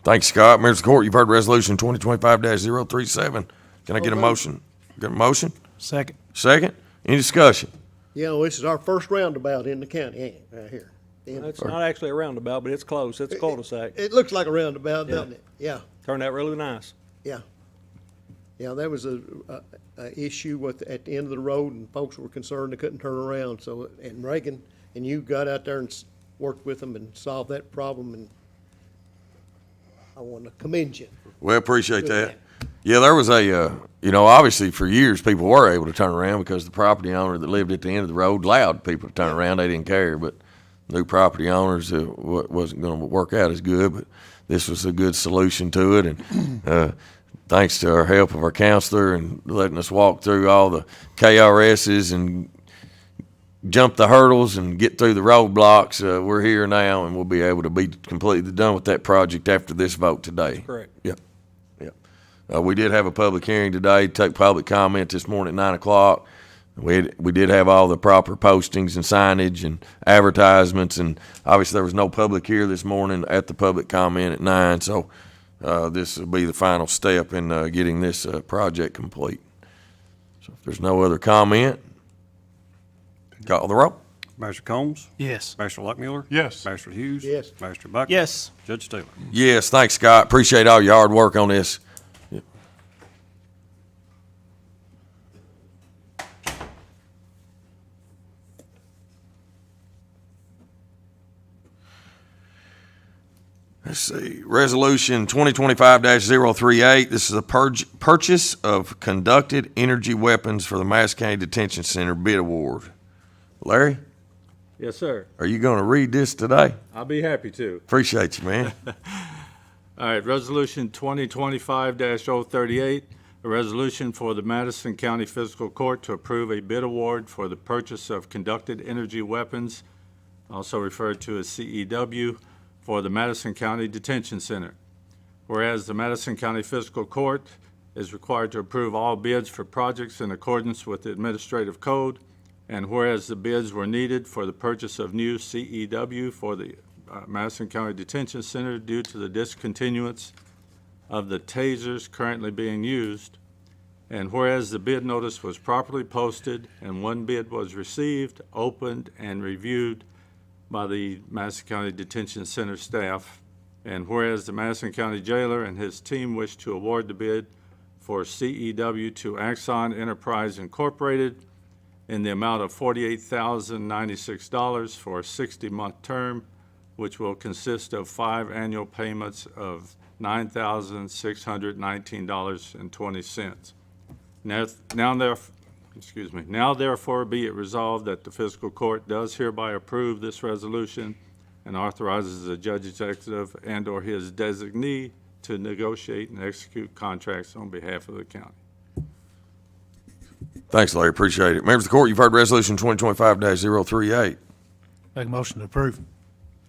S1: Thanks, Scott. Members of the court, you've heard Resolution 2025-037. Can I get a motion? Get a motion?
S3: Second.
S1: Second? Any discussion?
S9: You know, this is our first roundabout in the county, ain't it, right here?
S15: It's not actually a roundabout, but it's close. It's a cul-de-sac.
S9: It looks like a roundabout, doesn't it? Yeah,
S15: Turned out really nice.
S9: yeah. Yeah, there was a issue at the end of the road, and folks were concerned they couldn't turn around, so, and Reagan and you got out there and worked with them and solved that problem, and I want to commend you.
S1: Well, appreciate that. Yeah, there was obviously for years people were able to turn around because the property owner that lived at the end of the road allowed people to turn around. They didn't care, but new property owners, wasn't going to work out as good, but this was a good solution to it. And thanks to our help of our counselor and letting us walk through all the KRSs and jump the hurdles and get through the roadblocks, we're here now, and we'll be able to be completely done with that project after this vote today.
S15: Correct.
S1: Yep. We did have a public hearing today, take public comment this morning at 9 o'clock. We did have all the proper postings and signage and advertisements, and obviously there was no public here this morning at the public comment at 9, so this will be the final step in getting this project complete. So if there's no other comment, call the roll.
S14: Master Combs?
S3: Yes.
S14: Master Luckmuller?
S5: Yes.
S14: Master Hughes?
S9: Yes.
S14: Master Buck?
S12: Yes.
S14: Judge Taylor?
S1: Yes, thanks, Scott. Appreciate all your hard work on this. Let's see, Resolution 2025-038. This is a purchase of conducted energy weapons for the Madison County Detention Center bid award. Larry,
S5: Yes, sir.
S1: are you going to read this today?
S5: I'll be happy to.
S1: Appreciate you, man.
S5: All right, Resolution 2025-038, a resolution for the Madison County Fiscal Court to approve a bid award for the purchase of conducted energy weapons, also referred to as CEW, for the Madison County Detention Center. Whereas the Madison County Fiscal Court is required to approve all bids for projects in accordance with the Administrative Code, and whereas the bids were needed for the purchase of new CEW for the Madison County Detention Center due to the discontinuance of the tasers currently being used, and whereas the bid notice was properly posted and one bid was received, opened, and reviewed by the Madison County Detention Center staff, and whereas the Madison County Jailer and his team wish to award the bid for CEW to Axon Enterprise Incorporated in the amount of $48,096 for a 60-month term, which will consist of 5 annual payments of $9,619.20. Now therefore be it resolved that the Fiscal Court does hereby approve this resolution and authorizes the Judge Executive and/or his designee to negotiate and execute contracts on behalf of the county.
S1: Thanks, Larry. Appreciate it. Members of the court, you've heard Resolution 2025-038.
S3: Make a motion to approve.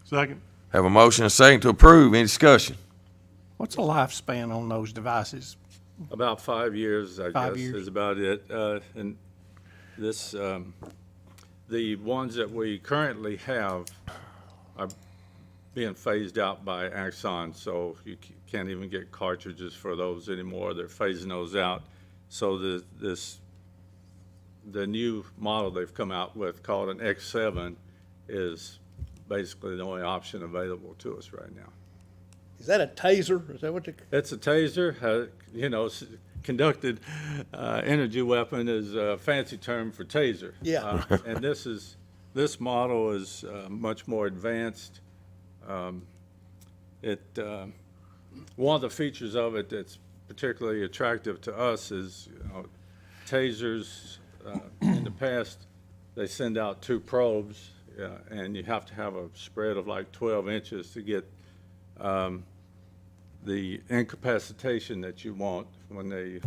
S5: Second.
S1: Have a motion and a second to approve. Any discussion?
S12: What's the lifespan on those devices?
S5: About 5 years, I
S12: 5
S5: guess,
S12: years.
S5: is about it. And this, the ones that we currently have are being phased out by Axon, so you can't even get cartridges for those anymore. They're phasing those out. So the new model they've come out with, called an X7, is basically the only option available to us right now.
S9: Is that a taser? Is that what you?
S5: It's a taser. conducted energy weapon is a fancy term for taser.
S12: Yeah.
S5: And this model is much more advanced. One of the features of it that's particularly attractive to us is, tasers, in the past, they send out 2 probes, and you have to have a spread of like 12 inches to get the incapacitation that you want when they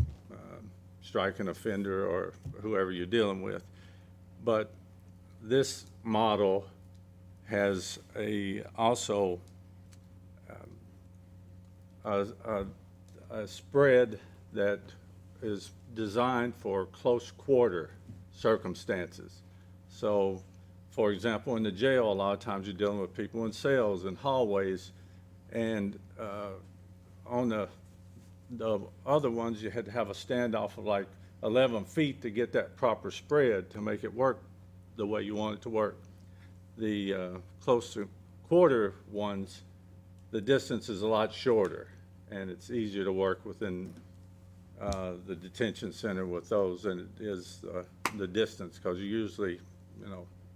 S5: strike an offender or whoever you're dealing with. But this model has also a spread that is designed for close quarter circumstances. So, for example, in the jail, a lot of times you're dealing with people in cells and hallways, and on the other ones, you had to have a standoff of like 11 feet to get that proper spread to make it work the way you want it to work. The close to quarter ones, the distance is a lot shorter, and it's easier to work within the detention center with those than it is the distance, because you usually,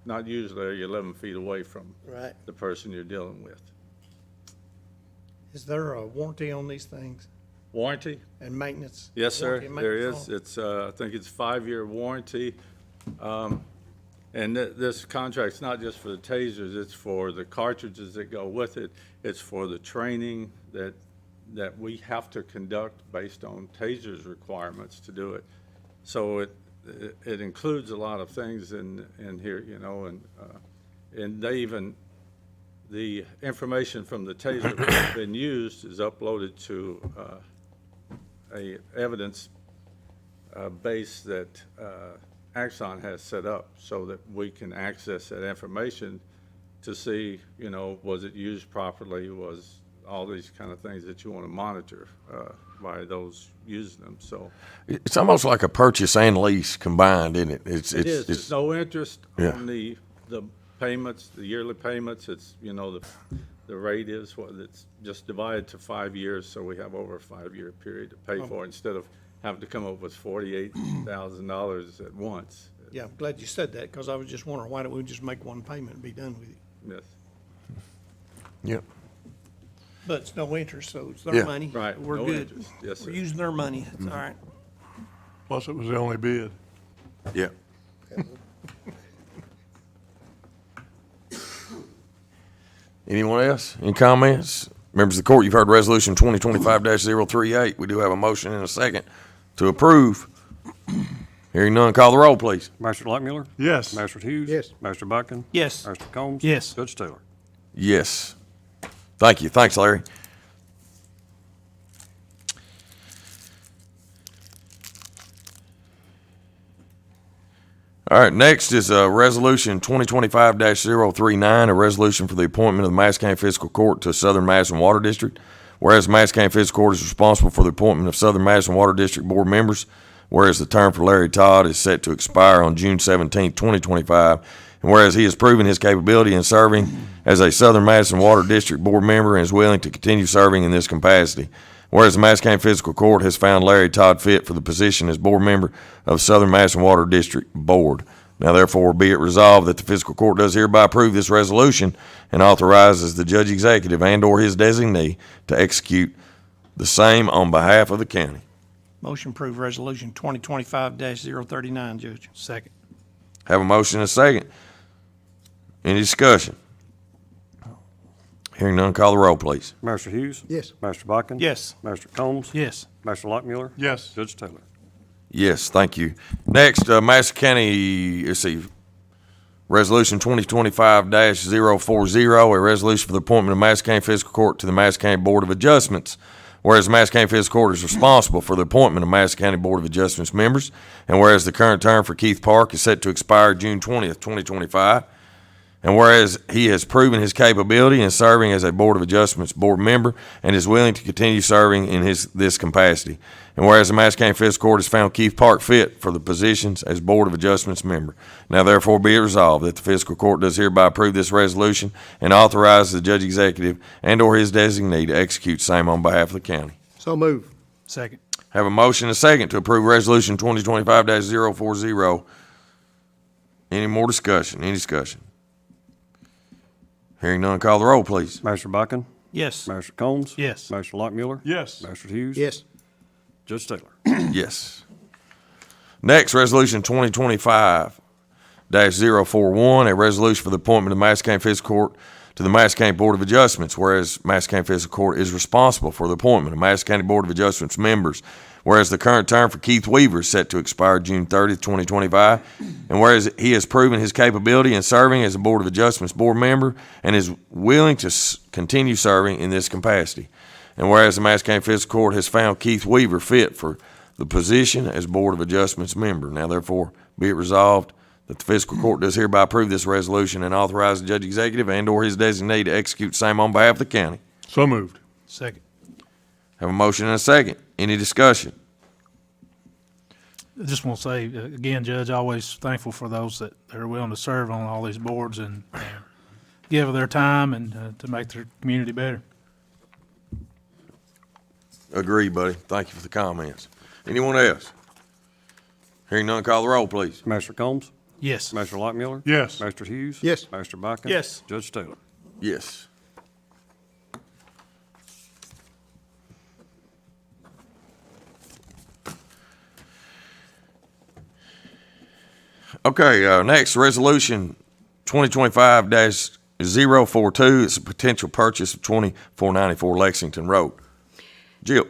S5: not usually are you 11 feet away from
S12: Right.
S5: the person you're dealing with.
S12: Is there a warranty on these things
S5: Warranty?
S12: and maintenance?
S5: Yes, sir,
S12: Warranty and
S5: there
S12: maintenance
S5: is.
S12: on it?
S5: It's, I think it's 5-year warranty. And this contract's not just for the tasers, it's for the cartridges that go with it. It's for the training that we have to conduct based on tasers requirements to do it. So it includes a lot of things in here, and they even, the information from the taser that's been used is uploaded to a evidence base that Axon has set up so that we can access that information to see, was it used properly, was all these kind of things that you want to monitor by those using them. So
S1: It's almost like a purchase and lease combined, isn't it?
S5: it is. There's no interest on the payments, the yearly payments. It's, the rate is what it's just divided to 5 years, so we have over a 5-year period to pay for it instead of having to come up with $48,000 at once.
S12: Yeah, I'm glad you said that, because I was just wondering, why don't we just make one payment and be done with it?
S5: Yes.
S1: Yep.
S12: But it's no interest, so it's their
S1: Yeah.
S12: money.
S5: Right,
S12: We're
S5: no
S12: good.
S5: interest. Yes,
S12: We're
S5: sir.
S12: using their money. It's all right.
S5: Plus, it was the only bid.
S1: Yep. Anyone else? Any comments? Members of the court, you've heard Resolution 2025-038. We do have a motion and a second to approve. Hearing none, call the roll, please.
S14: Master Lockmuller?
S5: Yes.
S14: Master Hughes?
S9: Yes.
S14: Master Buckin?
S12: Yes.
S14: Master Combs?
S3: Yes.
S14: Judge Taylor?
S1: Yes. Thank you. Thanks, Larry. All right, next is Resolution 2025-039, a resolution for the appointment of the Madison County Fiscal Court to Southern Madison Water District. Whereas the Madison County Fiscal Court is responsible for the appointment of Southern Madison Water District Board members, whereas the term for Larry Todd is set to expire on June 17, 2025, and whereas he has proven his capability in serving as a Southern Madison Water District Board member and is willing to continue serving in this capacity. Whereas the Madison County Fiscal Court has found Larry Todd fit for the position as board member of Southern Madison Water District Board. Now therefore be it resolved that the Fiscal Court does hereby approve this resolution and authorizes the judge executive and/or his designee to execute the same on behalf of the county.
S12: Motion approved resolution 2025-039, Judge.
S3: Second.
S1: Have a motion and a second. Any discussion? Hearing none, call the roll, please.
S14: Master Hughes?
S9: Yes.
S14: Master Buckin?
S12: Yes.
S14: Master Combs?
S3: Yes.
S14: Master Lockmuller?
S5: Yes.
S14: Judge Taylor?
S1: Yes, thank you. Next, Madison County, let's see, Resolution 2025-040, a resolution for the appointment of Madison County Fiscal Court to the Madison County Board of Adjustments. Whereas the Madison County Fiscal Court is responsible for the appointment of Madison County Board of Adjustments members, and whereas the current term for Keith Park is set to expire June 20th, 2025, and whereas he has proven his capability in serving as a Board of Adjustments board member and is willing to continue serving in this capacity. And whereas the Madison County Fiscal Court has found Keith Park fit for the positions as Board of Adjustments member. Now therefore be it resolved that the Fiscal Court does hereby approve this resolution and authorize the judge executive and/or his designee to execute same on behalf of the county.
S9: So move.
S3: Second.
S1: Have a motion and a second to approve Resolution 2025-040. Any more discussion? Any discussion? Hearing none, call the roll, please.
S14: Master Bucking?
S12: Yes.
S14: Master Combs?
S3: Yes.
S14: Master Lockmuller?
S5: Yes.
S14: Master Hughes?
S9: Yes.
S14: Judge Taylor?
S1: Yes. Next, Resolution 2025-041, a resolution for the appointment of Madison County Fiscal Court to the Madison County Board of Adjustments, whereas Madison County Fiscal Court is responsible for the appointment of Madison County Board of Adjustments members, whereas the current term for Keith Weaver is set to expire June 30th, 2025, and whereas he has proven his capability in serving as a Board of Adjustments board member and is willing to continue serving in this capacity, and whereas the Madison County Fiscal Court has found Keith Weaver fit for the position as Board of Adjustments member. Now therefore be it resolved that the Fiscal Court does hereby approve this resolution and authorize the Judge Executive and/or his designee to execute the same on behalf of the county.
S5: So moved.
S3: Second.
S1: Have a motion and a second. Any discussion?
S3: I just want to say, again, Judge, always thankful for those that are willing to serve on all these boards and give of their time and to make their community better.
S1: Agree, buddy. Thank you for the comments. Anyone else? Hearing none, call the roll, please.
S14: Master Combs?
S3: Yes.
S14: Master Lockmuller?
S5: Yes.
S14: Master Hughes?
S9: Yes.
S14: Master Bucking?
S12: Yes.
S14: Judge Taylor?
S1: Yes. Okay, next, Resolution 2025-042. It's a potential purchase of 2494 Lexington Road. Jill.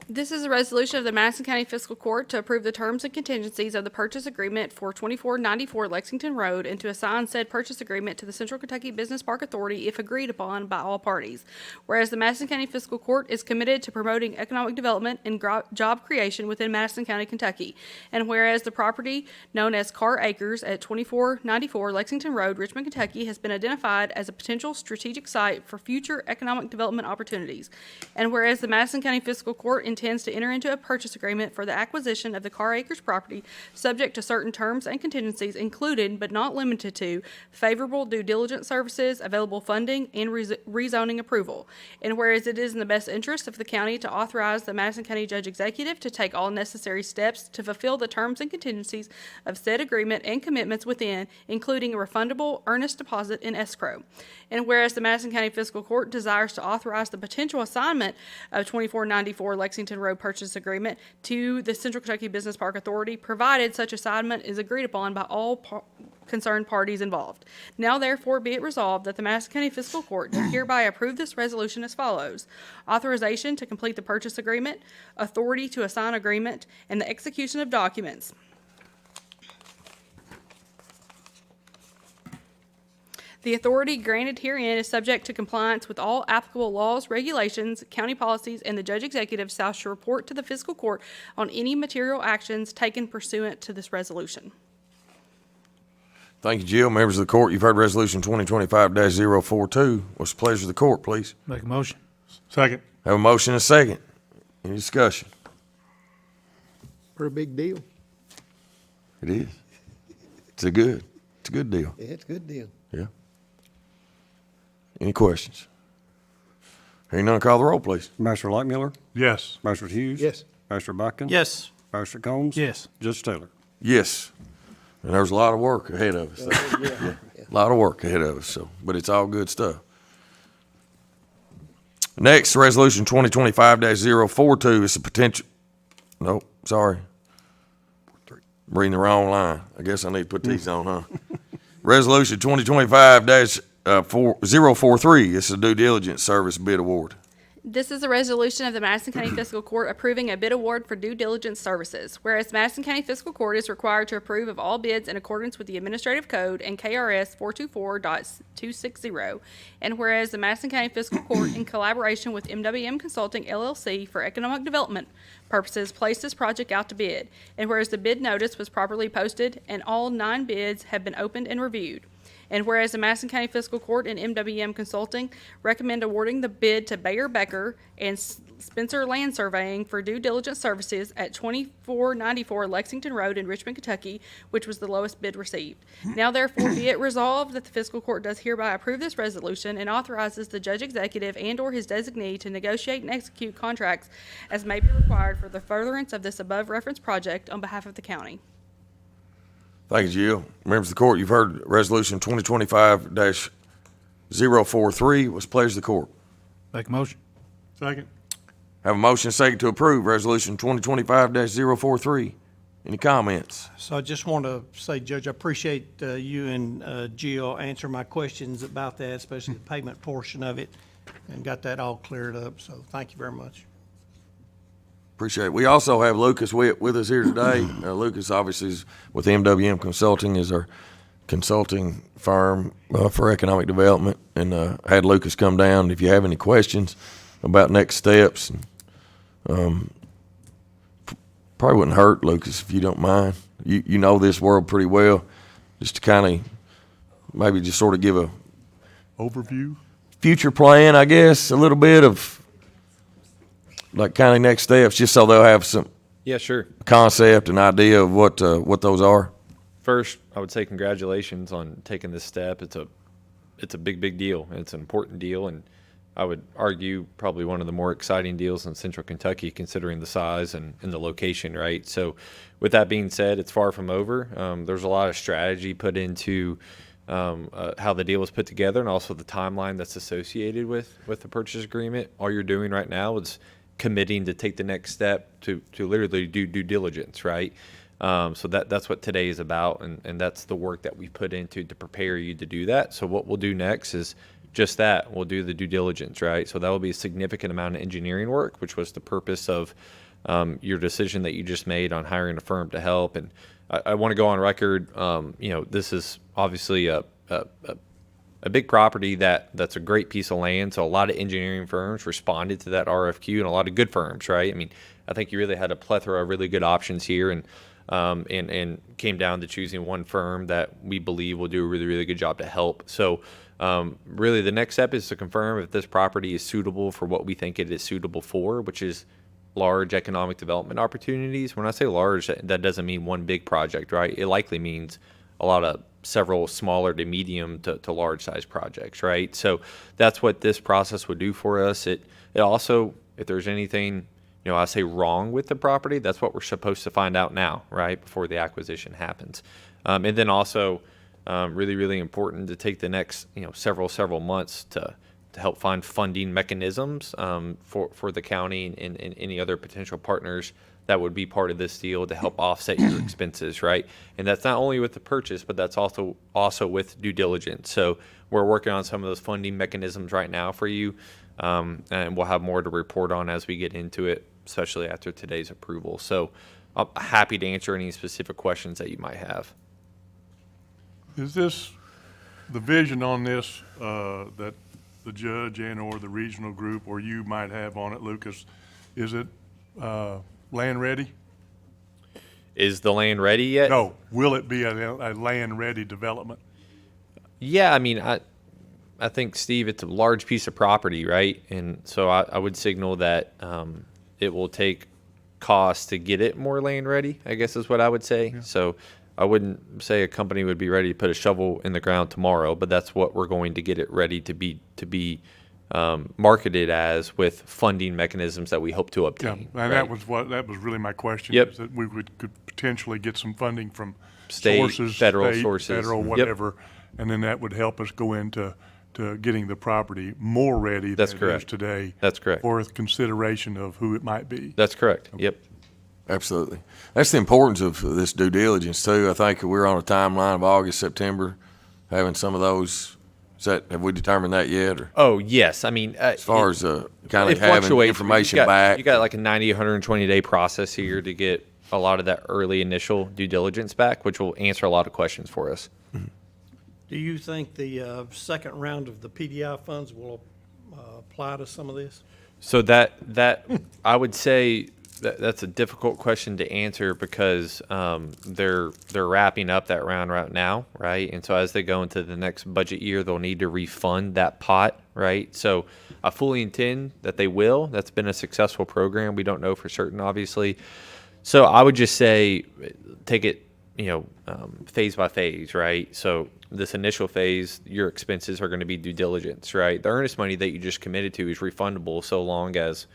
S13: This is a resolution of the Madison County Fiscal Court to approve the terms and contingencies of the purchase agreement for 2494 Lexington Road and to assign said purchase agreement to the Central Kentucky Business Park Authority if agreed upon by all parties. Whereas the Madison County Fiscal Court is committed to promoting economic development and job creation within Madison County, Kentucky. And whereas the property known as Carr Acres at 2494 Lexington Road, Richmond, Kentucky has been identified as a potential strategic site for future economic development opportunities. And whereas the Madison County Fiscal Court intends to enter into a purchase agreement for the acquisition of the Carr Acres property, subject to certain terms and contingencies, including but not limited to favorable due diligence services, available funding, and rezoning approval. And whereas it is in the best interest of the county to authorize the Madison County Judge Executive to take all necessary steps to fulfill the terms and contingencies of said agreement and commitments within, including a refundable earnest deposit in escrow. And whereas the Madison County Fiscal Court desires to authorize the potential assignment of 2494 Lexington Road purchase agreement to the Central Kentucky Business Park Authority, provided such assignment is agreed upon by all concerned parties involved. Now therefore be it resolved that the Madison County Fiscal Court does hereby approve this resolution as follows: authorization to complete the purchase agreement, authority to assign agreement, and the execution of documents. The authority granted herein is subject to compliance with all applicable laws, regulations, county policies, and the Judge Executive shall report to the Fiscal Court on any material actions taken pursuant to this resolution.
S1: Thank you, Jill. Members of the court, you've heard Resolution 2025-042. What's the pleasure of the court, please?
S3: Make a motion.
S5: Second.
S1: Have a motion and a second. Any discussion?
S9: Pretty big deal.
S1: It is. It's a good deal.
S9: Yeah, it's a good deal.
S1: Yeah. Any questions? Hearing none, call the roll, please.
S14: Master Lockmuller?
S5: Yes.
S14: Master Hughes?
S9: Yes.
S14: Master Bucking?
S12: Yes.
S14: Master Combs?
S3: Yes.
S14: Judge Taylor?
S1: Yes. And there's a lot of work ahead of us. Yeah. A lot of work ahead of us, but it's all good stuff. Next, Resolution 2025-042 is a potential, nope, sorry. Reading the wrong line. I guess I need to put these on, huh? Resolution 2025-043, this is a due diligence service bid award.
S13: This is a resolution of the Madison County Fiscal Court approving a bid award for due diligence services. Whereas Madison County Fiscal Court is required to approve of all bids in accordance with the Administrative Code and KRS 424.260. And whereas the Madison County Fiscal Court, in collaboration with MWM Consulting LLC for economic development purposes, placed this project out to bid. And whereas the bid notice was properly posted and all 9 bids have been opened and reviewed. And whereas the Madison County Fiscal Court and MWM Consulting recommend awarding the bid to Bayer Becker and Spencer Land Surveying for due diligence services at 2494 Lexington Road in Richmond, Kentucky, which was the lowest bid received. Now therefore be it resolved that the Fiscal Court does hereby approve this resolution and authorizes the judge executive and/or his designee to negotiate and execute contracts as may be required for the furtherance of this above referenced project on behalf of the county.
S1: Thank you, Jill. Members of the court, you've heard Resolution 2025-043. What's the pleasure of the court?
S3: Make a motion.
S5: Second.
S1: Have a motion and second to approve Resolution 2025-043. Any comments?
S12: So I just want to say, Judge, I appreciate you and Jill answering my questions about that, especially the payment portion of it, and got that all cleared up. So thank you very much.
S1: Appreciate it. We also have Lucas Witt with us here today. Lucas obviously is with MWM Consulting, is our consulting firm for economic development, and had Lucas come down. If you have any questions about next steps, probably wouldn't hurt, Lucas, if you don't mind. You know this world pretty well, just to kind of maybe just sort of give a
S5: Overview.
S1: future plan, I guess, a little bit of like kind of next steps, just so they'll have some
S16: Yeah, sure.
S1: concept and idea of what those are.
S16: First, I would say congratulations on taking this step. It's a big deal, and it's an important deal, and I would argue probably one of the more exciting deals in Central Kentucky, considering the size and the location, right? So with that being said, it's far from over. There's a lot of strategy put into how the deal was put together, and also the timeline that's associated with the purchase agreement. All you're doing right now is committing to take the next step to literally do due diligence, right? So that's what today is about, and that's the work that we put into to prepare you to do that. So what we'll do next is just that. We'll do the due diligence, right? So that will be a significant amount of engineering work, which was the purpose of your decision that you just made on hiring a firm to help. And I want to go on record, this is obviously a big property that's a great piece of land. So a lot of engineering firms responded to that RFQ, and a lot of good firms, right? I mean, I think you really had a plethora of really good options here, and came down to choosing one firm that we believe will do a really, really good job to help. So really the next step is to confirm if this property is suitable for what we think it is suitable for, which is large economic development opportunities. When I say large, that doesn't mean one big project, right? It likely means a lot of several smaller to medium to large size projects, right? So that's what this process would do for us. It also, if there's anything, I say wrong with the property, that's what we're supposed to find out now, right? Before the acquisition happens. And then also, really, really important to take the next, several months to help find funding mechanisms for the county and any other potential partners that would be part of this deal to help offset your expenses, right? And that's not only with the purchase, but that's also with due diligence. So we're working on some of those funding mechanisms right now for you, and we'll have more to report on as we get into it, especially after today's approval. So I'm happy to answer any specific questions that you might have.
S5: Is this, the vision on this, that the judge and or the regional group or you might have on it, Lucas, is it land ready?
S16: Is the land ready yet?
S5: No. Will it be a land ready development?
S16: Yeah, I mean, I think, Steve, it's a large piece of property, right? And so I would signal that it will take cost to get it more land ready, I guess is what I would say. Yeah. So I wouldn't say a company would be ready to put a shovel in the ground tomorrow, but that's what we're going to get it ready to be marketed as, with funding mechanisms that we hope to obtain.
S5: Yeah, and
S16: right?
S5: that was really my question.
S16: Yep.
S5: Is that we could potentially get some funding from
S16: State,
S5: sources,
S16: federal sources,
S5: federal, whatever, and then that would help us go into getting the property more ready
S16: That's
S5: than
S16: correct.
S5: it is today.
S16: That's correct.
S5: For consideration of who it might be.
S16: That's correct. Okay. Yep.
S1: Absolutely. That's the importance of this due diligence too. I think we're on a timeline of August, September, having some of those. Have we determined that yet? Or?
S16: Oh, yes. I mean,
S1: as far as kind of having information back.
S16: You got like a 90, 120 day process here to get a lot of that early initial due diligence back, which will answer a lot of questions for us.
S1: Mm-hmm.
S12: Do you think the second round of the PDI funds will apply to some of this?
S16: So that I would say That's a difficult question to answer because they're wrapping up that round right now, right? And so as they go into the next budget year, they'll need to refund that pot, right? So I fully intend that they will. That's been a successful program. We don't know for certain, obviously. So I would just say take it, phase by phase, right? So this initial phase, your expenses are going to be due diligence, right? The earnest money that you just committed to is refundable so long as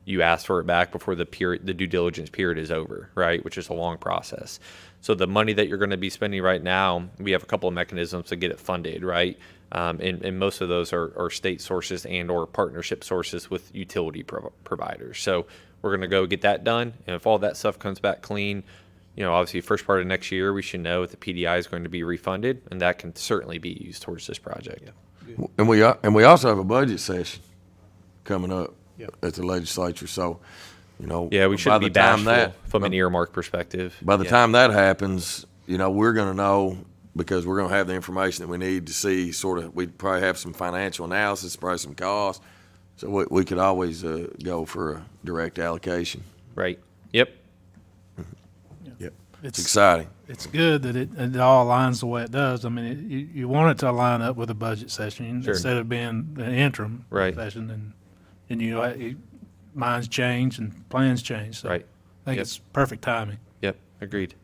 S16: you ask for it back before the due diligence period is over, right? Which is a long process. So the money that you're going to be spending right now, we have a couple of mechanisms to get it funded, right? And most of those are state sources and or partnership sources with utility providers. So we're going to go get that done. And if all that stuff comes back clean, obviously first part of next year, we should know if the PDI is going to be refunded, and that can certainly be used towards this project.
S1: And we also have a budget session coming up at the legislature. So,
S16: Yeah, we should be bashful from an earmark perspective.
S1: By the time that happens, we're going to know, because we're going to have the information that we need to see we'd probably have some financial analysis, probably some costs. So we could always go for a direct allocation.
S16: Right. Yep.
S1: Yep. It's exciting.
S3: It's good that it all aligns the way it does. I mean, you want it to line up with a budget session instead of being an interim session. And minds change and plans change. So
S16: Right.
S3: I think it's perfect timing.
S16: Yep. Agreed.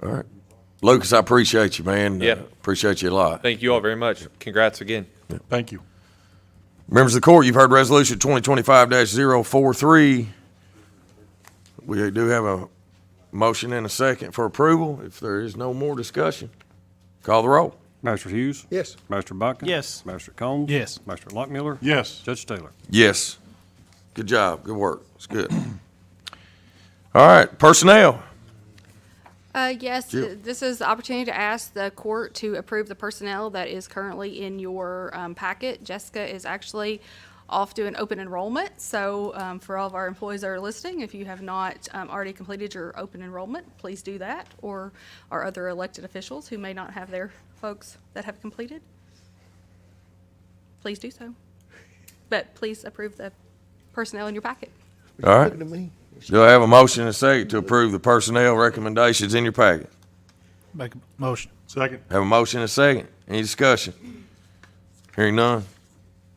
S1: All right. Lucas, I appreciate you, man.
S16: Yeah.
S1: Appreciate you a lot.
S16: Thank you all very much. Congrats again.
S5: Thank you.
S1: Members of the court, you've heard Resolution 2025-043. We do have a motion and a second for approval. If there is no more discussion, call the roll.
S14: Master Hughes?
S9: Yes.
S14: Master Bucking?
S12: Yes.
S14: Master Combs?
S3: Yes.
S14: Master Lockmiller?
S5: Yes.
S14: Judge Taylor?
S1: Yes. Good job. Good work. It's good. All right. Personnel.
S13: Yes,
S1: Jill.
S13: this is the opportunity to ask the court to approve the personnel that is currently in your packet. Jessica is actually off doing open enrollment, so for all of our employees that are listening, if you have not already completed your open enrollment, please do that, or our other elected officials who may not have their folks that have completed, please do so. But please approve the personnel in your packet.
S1: All right.
S9: Looking at me.
S1: Do I have a motion and a second to approve the personnel recommendations in your packet?
S3: Make a motion.
S5: Second.
S1: Have a motion and a second. Any discussion? Hearing none.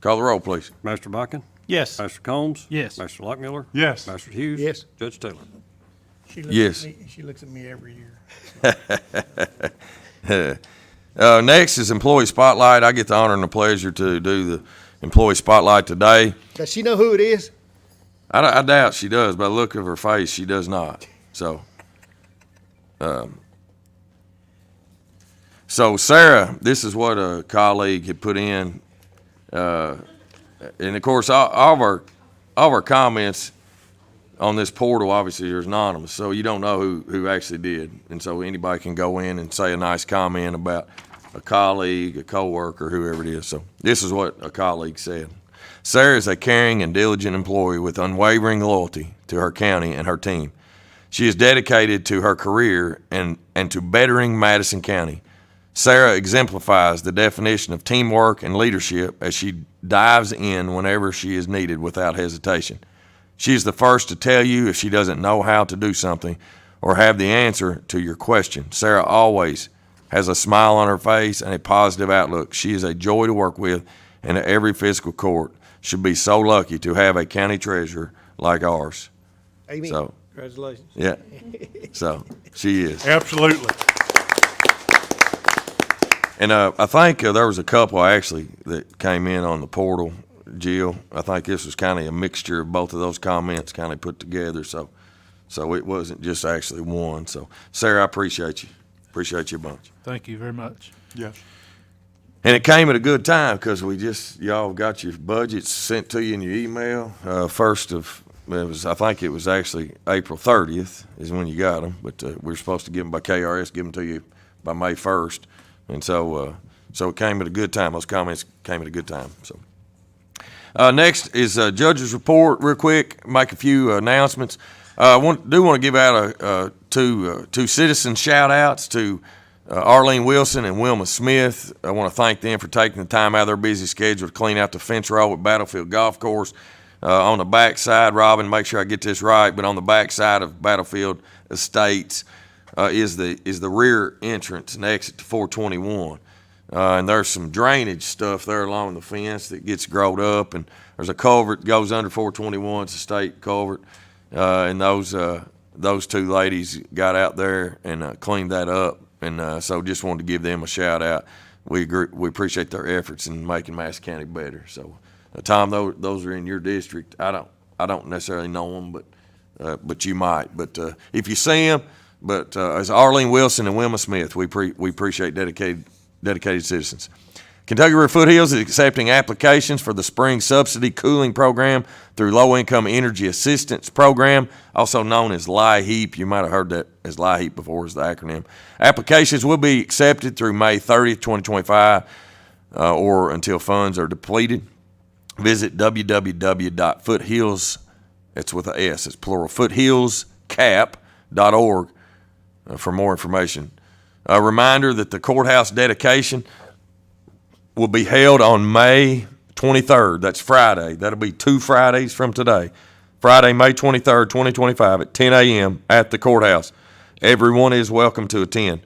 S1: Call the roll, please.
S14: Master Bucking?
S12: Yes.
S14: Master Combs?
S3: Yes.
S14: Master Lockmiller?
S5: Yes.
S14: Master Hughes?
S9: Yes.
S14: Judge Taylor?
S1: Yes.
S12: She looks at me every year.
S1: Next is employee spotlight. I get the honor and the pleasure to do the employee spotlight today.
S9: Does she know who it is?
S1: I doubt she does. By the look of her face, she does not. So Sarah, this is what a colleague had put in, and of course, all of our comments on this portal obviously are anonymous, so you don't know who actually did, and so anybody can go in and say a nice comment about a colleague, a coworker, whoever it is. So this is what a colleague said. Sarah is a caring and diligent employee with unwavering loyalty to her county and her team. She is dedicated to her career and to bettering Madison County. Sarah exemplifies the definition of teamwork and leadership as she dives in whenever she is needed without hesitation. She is the first to tell you if she doesn't know how to do something or have the answer to your question. Sarah always has a smile on her face and a positive outlook. She is a joy to work with, and every fiscal court should be so lucky to have a county treasurer like ours.
S9: Amen.
S1: So,
S9: Congratulations.
S1: yeah. So she is.
S5: Absolutely.
S1: And I think there was a couple actually that came in on the portal, Jill. I think this was kind of a mixture of both of those comments kind of put together. So it wasn't just actually one. So Sarah, I appreciate you. Appreciate you a bunch.
S3: Thank you very much.
S5: Yes.
S1: And it came at a good time because y'all got your budgets sent to you in your email. I think it was actually April 30th is when you got them, but we were supposed to give them by KRS, give them to you by May 1st. And so it came at a good time. Those comments came at a good time. So next is judge's report. Real quick, make a few announcements. I want to give out two citizen shout outs to Arlene Wilson and Wilma Smith. I want to thank them for taking the time out of their busy schedule to clean out the fence row at Battlefield Golf Course. On the back side, Robin, make sure I get this right, but on the back side of Battlefield Estates is the rear entrance and exit to 421. And there's some drainage stuff there along the fence that gets growed up, and there's a culvert that goes under 421. It's a state culvert, and those two ladies got out there and cleaned that up, and so just wanted to give them a shout out. We appreciate their efforts in making Madison County better. So, Tom, those are in your district. I don't necessarily know them, but you might. But if you see them, as Arlene Wilson and Wilma Smith, we appreciate dedicated citizens. Kentucky River Foothills is accepting applications for the Spring Subsidy Cooling Program through Low Income Energy Assistance Program, also known as LIHEAP. You might have heard that as LIHEAP before, is the acronym. Applications will be accepted through May 30th, 2025, or until funds are depleted. Visit www.foothills, it's with a S, it's plural, foothillscap.org for more information. A reminder that the courthouse dedication will be held on May 23rd. That's Friday. That'll be 2 Fridays from today. Friday, May 23rd, 2025 at 10 a.m. at the courthouse. Everyone is welcome to attend.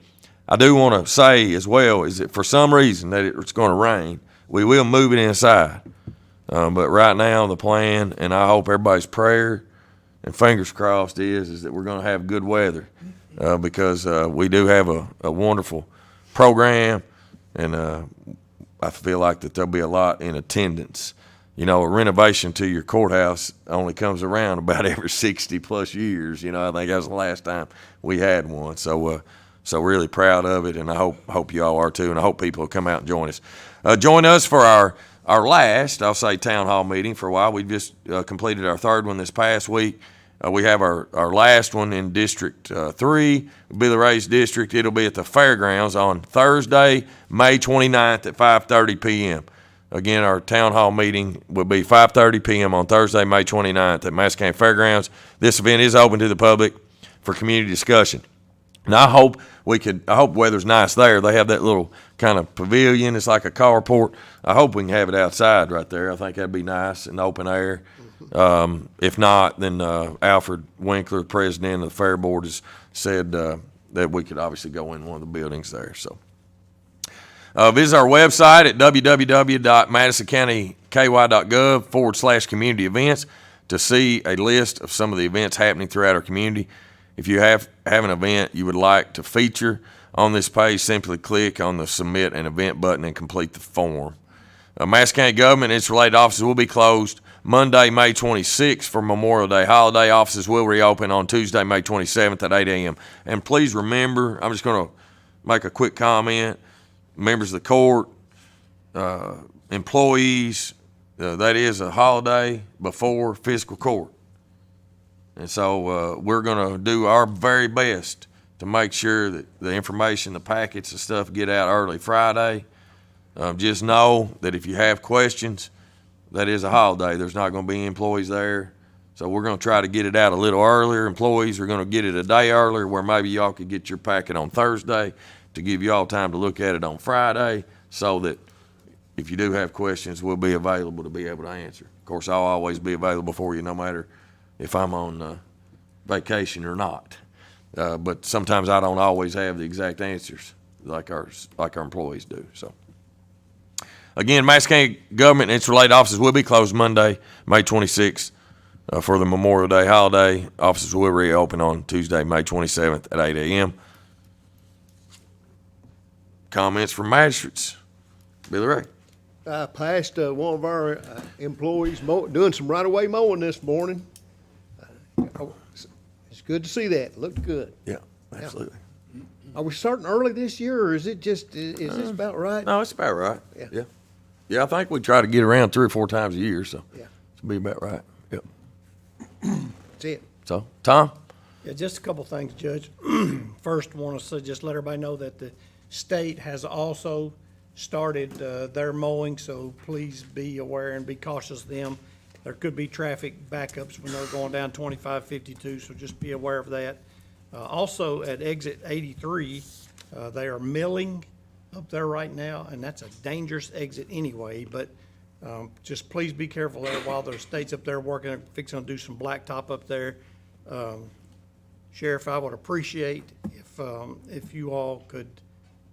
S1: I do want to say as well is that for some reason that it's going to rain, we will move it inside. But right now the plan, and I hope everybody's prayer and fingers crossed is that we're going to have good weather because we do have a wonderful program, and I feel like that there'll be a lot in attendance. You know, a renovation to your courthouse only comes around about every 60 plus years. You know, I think that was the last time we had one. So really proud of it, and I hope you all are too, and I hope people will come out and join us. Join us for our last, I'll say, town hall meeting for a while. We just completed our third one this past week. We have our last one in District 3, Billy Ray's district. It'll be at the fairgrounds on Thursday, May 29th at 5:30 p.m. Again, our town hall meeting will be 5:30 p.m. on Thursday, May 29th at Madison County Fairgrounds. This event is open to the public for community discussion. And I hope weather's nice there. They have that little kind of pavilion. It's like a carport. I hope we can have it outside right there. I think that'd be nice in the open air. If not, then Alfred Winkler, president of the Fair Board, has said that we could obviously go in one of the buildings there. So visit our website at www.madisoncountyky.gov/community events to see a list of some of the events happening throughout our community. If you have an event you would like to feature on this page, simply click on the Submit an Event button and complete the form. Madison County government and its related offices will be closed Monday, May 26th for Memorial Day holiday. Offices will reopen on Tuesday, May 27th at 8 a.m. And please remember, I'm just going to make a quick comment, members of the court, employees, that is a holiday before Fiscal Court. And so we're going to do our very best to make sure that the information, the packets and stuff get out early Friday. Just know that if you have questions, that is a holiday. There's not going to be employees there. So we're going to try to get it out a little earlier. Employees are going to get it a day earlier, where maybe y'all could get your packet on Thursday to give y'all time to look at it on Friday, so that if you do have questions, we'll be available to be able to answer. Of course, I'll always be available for you no matter if I'm on vacation or not. But sometimes I don't always have the exact answers like our employees do. So again, Madison County government and its related offices will be closed Monday, May 26th for the Memorial Day holiday. Offices will reopen on Tuesday, May 27th at 8 a.m. Comments from magistrates? Billy Ray.
S9: I passed one of our employees doing some right-of-way mowing this morning. It's good to see that. Looked good.
S1: Yeah, absolutely.
S9: Are we starting early this year, or is it just, is this about right?
S1: No, it's about right. Yeah. Yeah, I think we try to get around 3 or 4 times a year, so
S9: Yeah.
S1: it'll be about right. Yep.
S9: That's it.
S1: So, Tom?
S12: Yeah, just a couple things, Judge. First, want to just let everybody know that the state has also started their mowing, so please be aware and be cautious of them. There could be traffic backups when they're going down 2552, so just be aware of that. Also, at exit 83, they are milling up there right now, and that's a dangerous exit anyway, but Just please be careful there while there's states up there working, fixing to do some blacktop up there. Sheriff, I would appreciate if you all could,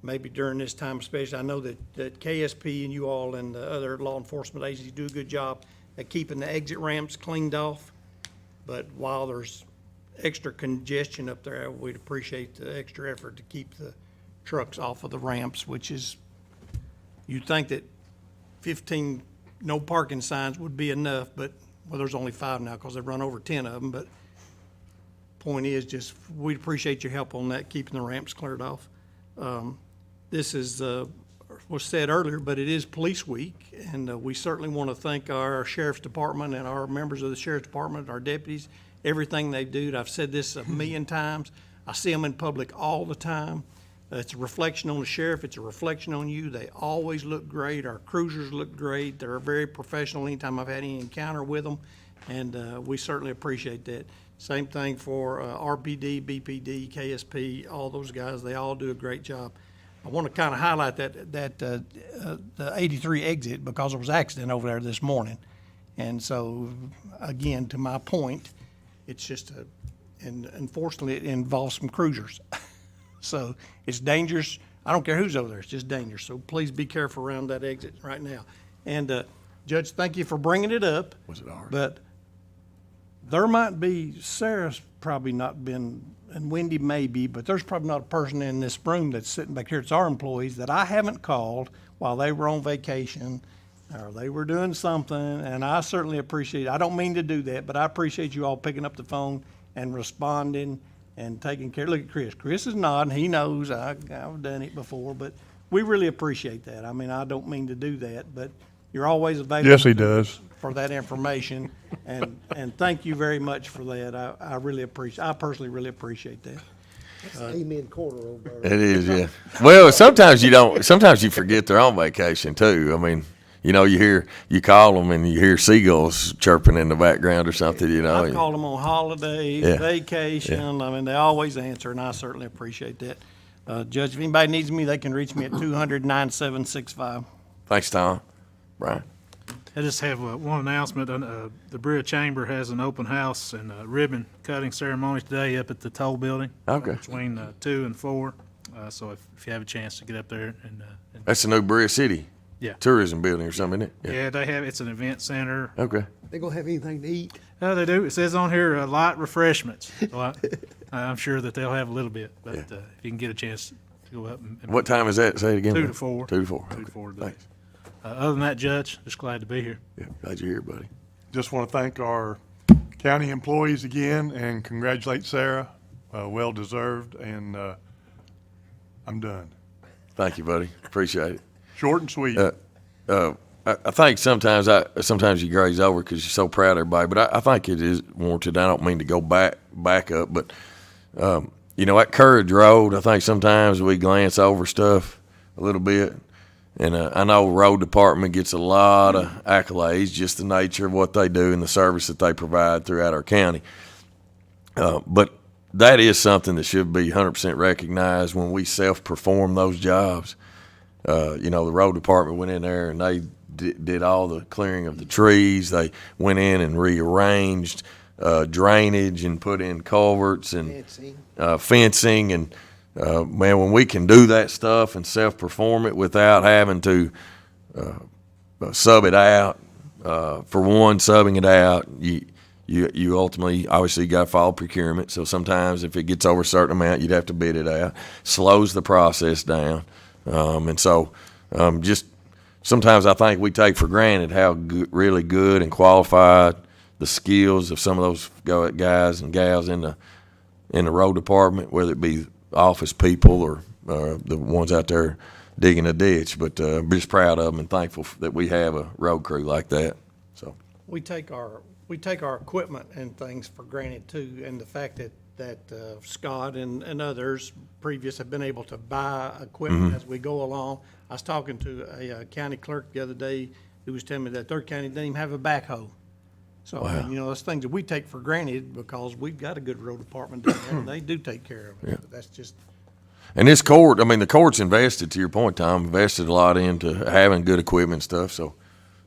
S12: maybe during this time especially, I know that KSP and you all and the other law enforcement agencies do a good job at keeping the exit ramps cleaned off. But while there's extra congestion up there, we'd appreciate the extra effort to keep the trucks off of the ramps, which is, you'd think that 15 no parking signs would be enough, but, well, there's only 5 now because they've run over 10 of them, but point is just, we'd appreciate your help on that, keeping the ramps cleared off. This is, was said earlier, but it is Police Week, and we certainly want to thank our Sheriff's Department and our members of the Sheriff's Department, our deputies, everything they do. I've said this a million times. I see them in public all the time. It's a reflection on the sheriff. It's a reflection on you. They always look great. Our cruisers look great. They're very professional anytime I've had any encounter with them, and we certainly appreciate that. Same thing for RPD, BPD, KSP, all those guys. They all do a great job. I want to kind of highlight the 83 exit because there was an accident over there this morning. And so, again, to my point, it's just and unfortunately, it involves some cruisers. So it's dangerous. I don't care who's over there. It's just dangerous. So please be careful around that exit right now. And Judge, thank you for bringing it up.
S1: Was it ours?
S12: But there might be, Sarah's probably not been, and Wendy maybe, but there's probably not a person in this room that's sitting back here. It's our employees that I haven't called while they were on vacation or they were doing something. And I certainly appreciate, I don't mean to do that, but I appreciate you all picking up the phone and responding and taking care. Look at Chris. Chris is nodding. He knows I've done it before, but we really appreciate that. I mean, I don't mean to do that, but you're always available.
S5: Yes, he does.
S12: For that information, and thank you very much for that. I really appreciate. I personally really appreciate that.
S9: Amen corner over there.
S1: It is, yeah. Well, sometimes you don't. Sometimes you forget they're on vacation too. I mean, you know, you call them and you hear seagulls chirping in the background or something. You know,
S12: I call them on holidays,
S1: Yeah.
S12: vacation. I mean, they always answer, and I certainly appreciate that. Judge, if anybody needs me, they can reach me at 200-9765.
S1: Thanks, Tom. Brian.
S3: I just have one announcement. The Berea Chamber has an open house and ribbon cutting ceremony today up at the toll building.
S1: Okay.
S3: Between 2 and 4. So if you have a chance to get up there and
S1: That's the new Berea City.
S3: Yeah.
S1: Tourism building or something, isn't it?
S3: yeah, they have, it's an event center.
S1: Okay.
S9: They gonna have anything to eat?
S3: They do. It says on here, light refreshments. So I'm sure that they'll have a little bit, but if you can get a chance to go up and.
S1: What time is that? Say it again.
S3: 2 to 4.
S1: 2 to 4.
S3: 2 to
S1: Okay.
S3: 4 today.
S1: Thanks.
S3: Other than that, Judge, just glad to be here.
S1: Yeah, glad you're here, buddy.
S5: Just want to thank our county employees again and congratulate Sarah. Well deserved, and I'm done.
S1: Thank you, buddy. Appreciate it.
S5: Short and sweet.
S1: I think sometimes you graze over because you're so proud of everybody, but I think it is warranted. I don't mean to go back up, but you know, at Courage Road, I think sometimes we glance over stuff a little bit. And I know the road department gets a lot of accolades, just the nature of what they do and the service that they provide throughout our county. But that is something that should be 100% recognized when we self-perform those jobs. You know, the road department went in there and they did all the clearing of the trees. They went in and rearranged drainage and put in culverts and fencing. And man, when we can do that stuff and self-perform it without having to sub it out, for one, subbing it out, you ultimately, obviously, you got to follow procurement. So sometimes if it gets over a certain amount, you'd have to bid it out. Slows the process down. And so just sometimes I think we take for granted how really good and qualified the skills of some of those guys and gals in the road department, whether it be office people or the ones out there digging a ditch. But I'm just proud of them and thankful that we have a road crew like that. So
S12: We take our equipment and things for granted too, and the fact that Scott and others previous have been able to buy equipment as we go along. I was talking to a county clerk the other day who was telling me that their county didn't even have a backhoe. So,
S1: Wow.
S12: I mean, you know, those things that we take for granted because we've got a good road department down there, and they do take care of it.
S1: Yeah.
S12: But that's just,
S1: and this court, I mean, the court's invested, to your point, Tom, invested a lot into having good equipment and stuff. So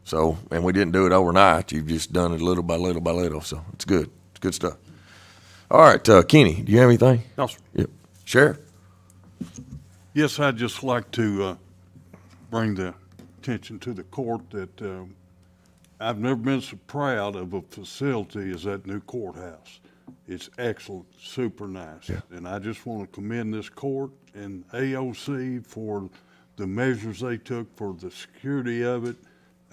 S1: So, and we didn't do it overnight. You've just done it little by little by little. So it's good. It's good stuff. All right, Kenny, do you have anything?
S11: No, sir.
S1: Yep. Sheriff?
S5: Yes, I'd just like to bring the attention to the court that I've never been so proud of a facility as that new courthouse. It's excellent, super nice.
S1: Yeah.
S5: And I just want to commend this court and AOC for the measures they took for the security of it.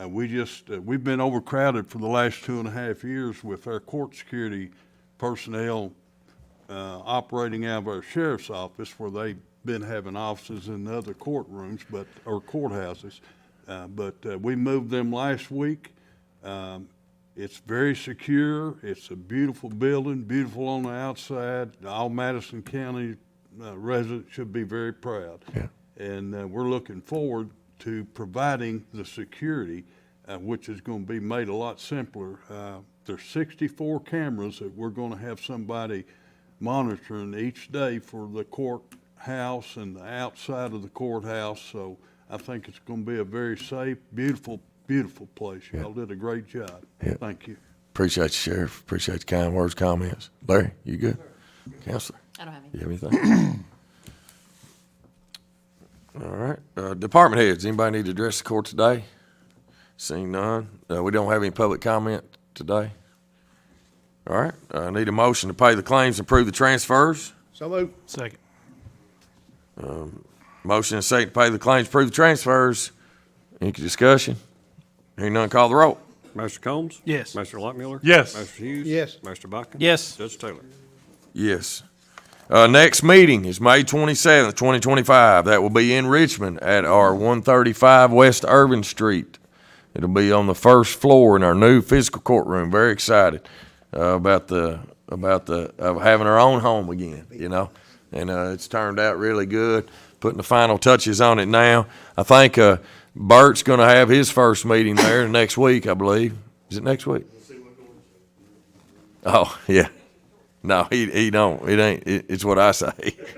S5: We've been overcrowded for the last 2.5 years with our court security personnel operating out of our sheriff's office, where they've been having offices in the other courtrooms, or courthouses. But we moved them last week. It's very secure. It's a beautiful building, beautiful on the outside. All Madison County residents should be very proud.
S1: Yeah.
S5: And we're looking forward to providing the security, which is going to be made a lot simpler. There's 64 cameras that we're going to have somebody monitoring each day for the courthouse and the outside of the courthouse. So I think it's going to be a very safe, beautiful, beautiful place. Y'all did a great job.
S1: Yeah.
S5: Thank you.
S1: Appreciate you, Sheriff. Appreciate your kind words, comments. Larry, you good? Counselor?
S10: I don't have any.
S1: You have anything? All right. Department heads, anybody need to address the court today? Seeing none. We don't have any public comment today. All right. I need a motion to pay the claims and approve the transfers.
S9: So moved.
S3: Second.
S1: Motion and second to pay the claims, approve the transfers. Any discussion? Hearing none, call the roll.
S14: Mr. Combs?
S3: Yes.
S14: Mr. Lockmiller?
S5: Yes.
S14: Mr. Hughes?
S9: Yes.
S14: Mr. Bucking?
S12: Yes.
S14: Judge Taylor?
S1: Yes. Next meeting is May 27th, 2025. That will be in Richmond at our 135 West Irvin Street. It'll be on the first floor in our new fiscal courtroom. Very excited about having our own home again, you know. And it's turned out really good. Putting the final touches on it now. I think Bert's going to have his first meeting there next week, I believe. Is it next week? Oh, yeah. No, he don't. It ain't. It's what I say.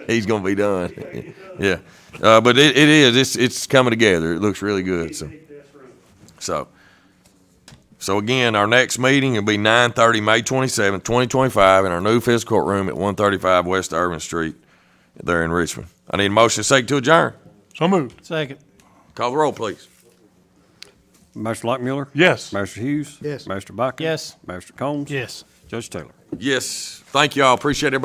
S1: He's gonna be done. Yeah, but it is. It's coming together. It looks really good. So again, our next meeting will be 9:30, May 27th, 2025, in our new fiscal courtroom at 135 West Irvin Street, there in Richmond. I need a motion second to adjourn.
S5: So moved.
S12: Second.
S1: Call the roll, please.
S14: Mr. Lockmiller?
S5: Yes.
S14: Mr. Hughes?
S9: Yes.
S14: Mr. Bucking?
S12: Yes.
S14: Mr. Combs?
S3: Yes.
S14: Judge Taylor?
S1: Yes. Thank you all. Appreciate everybody.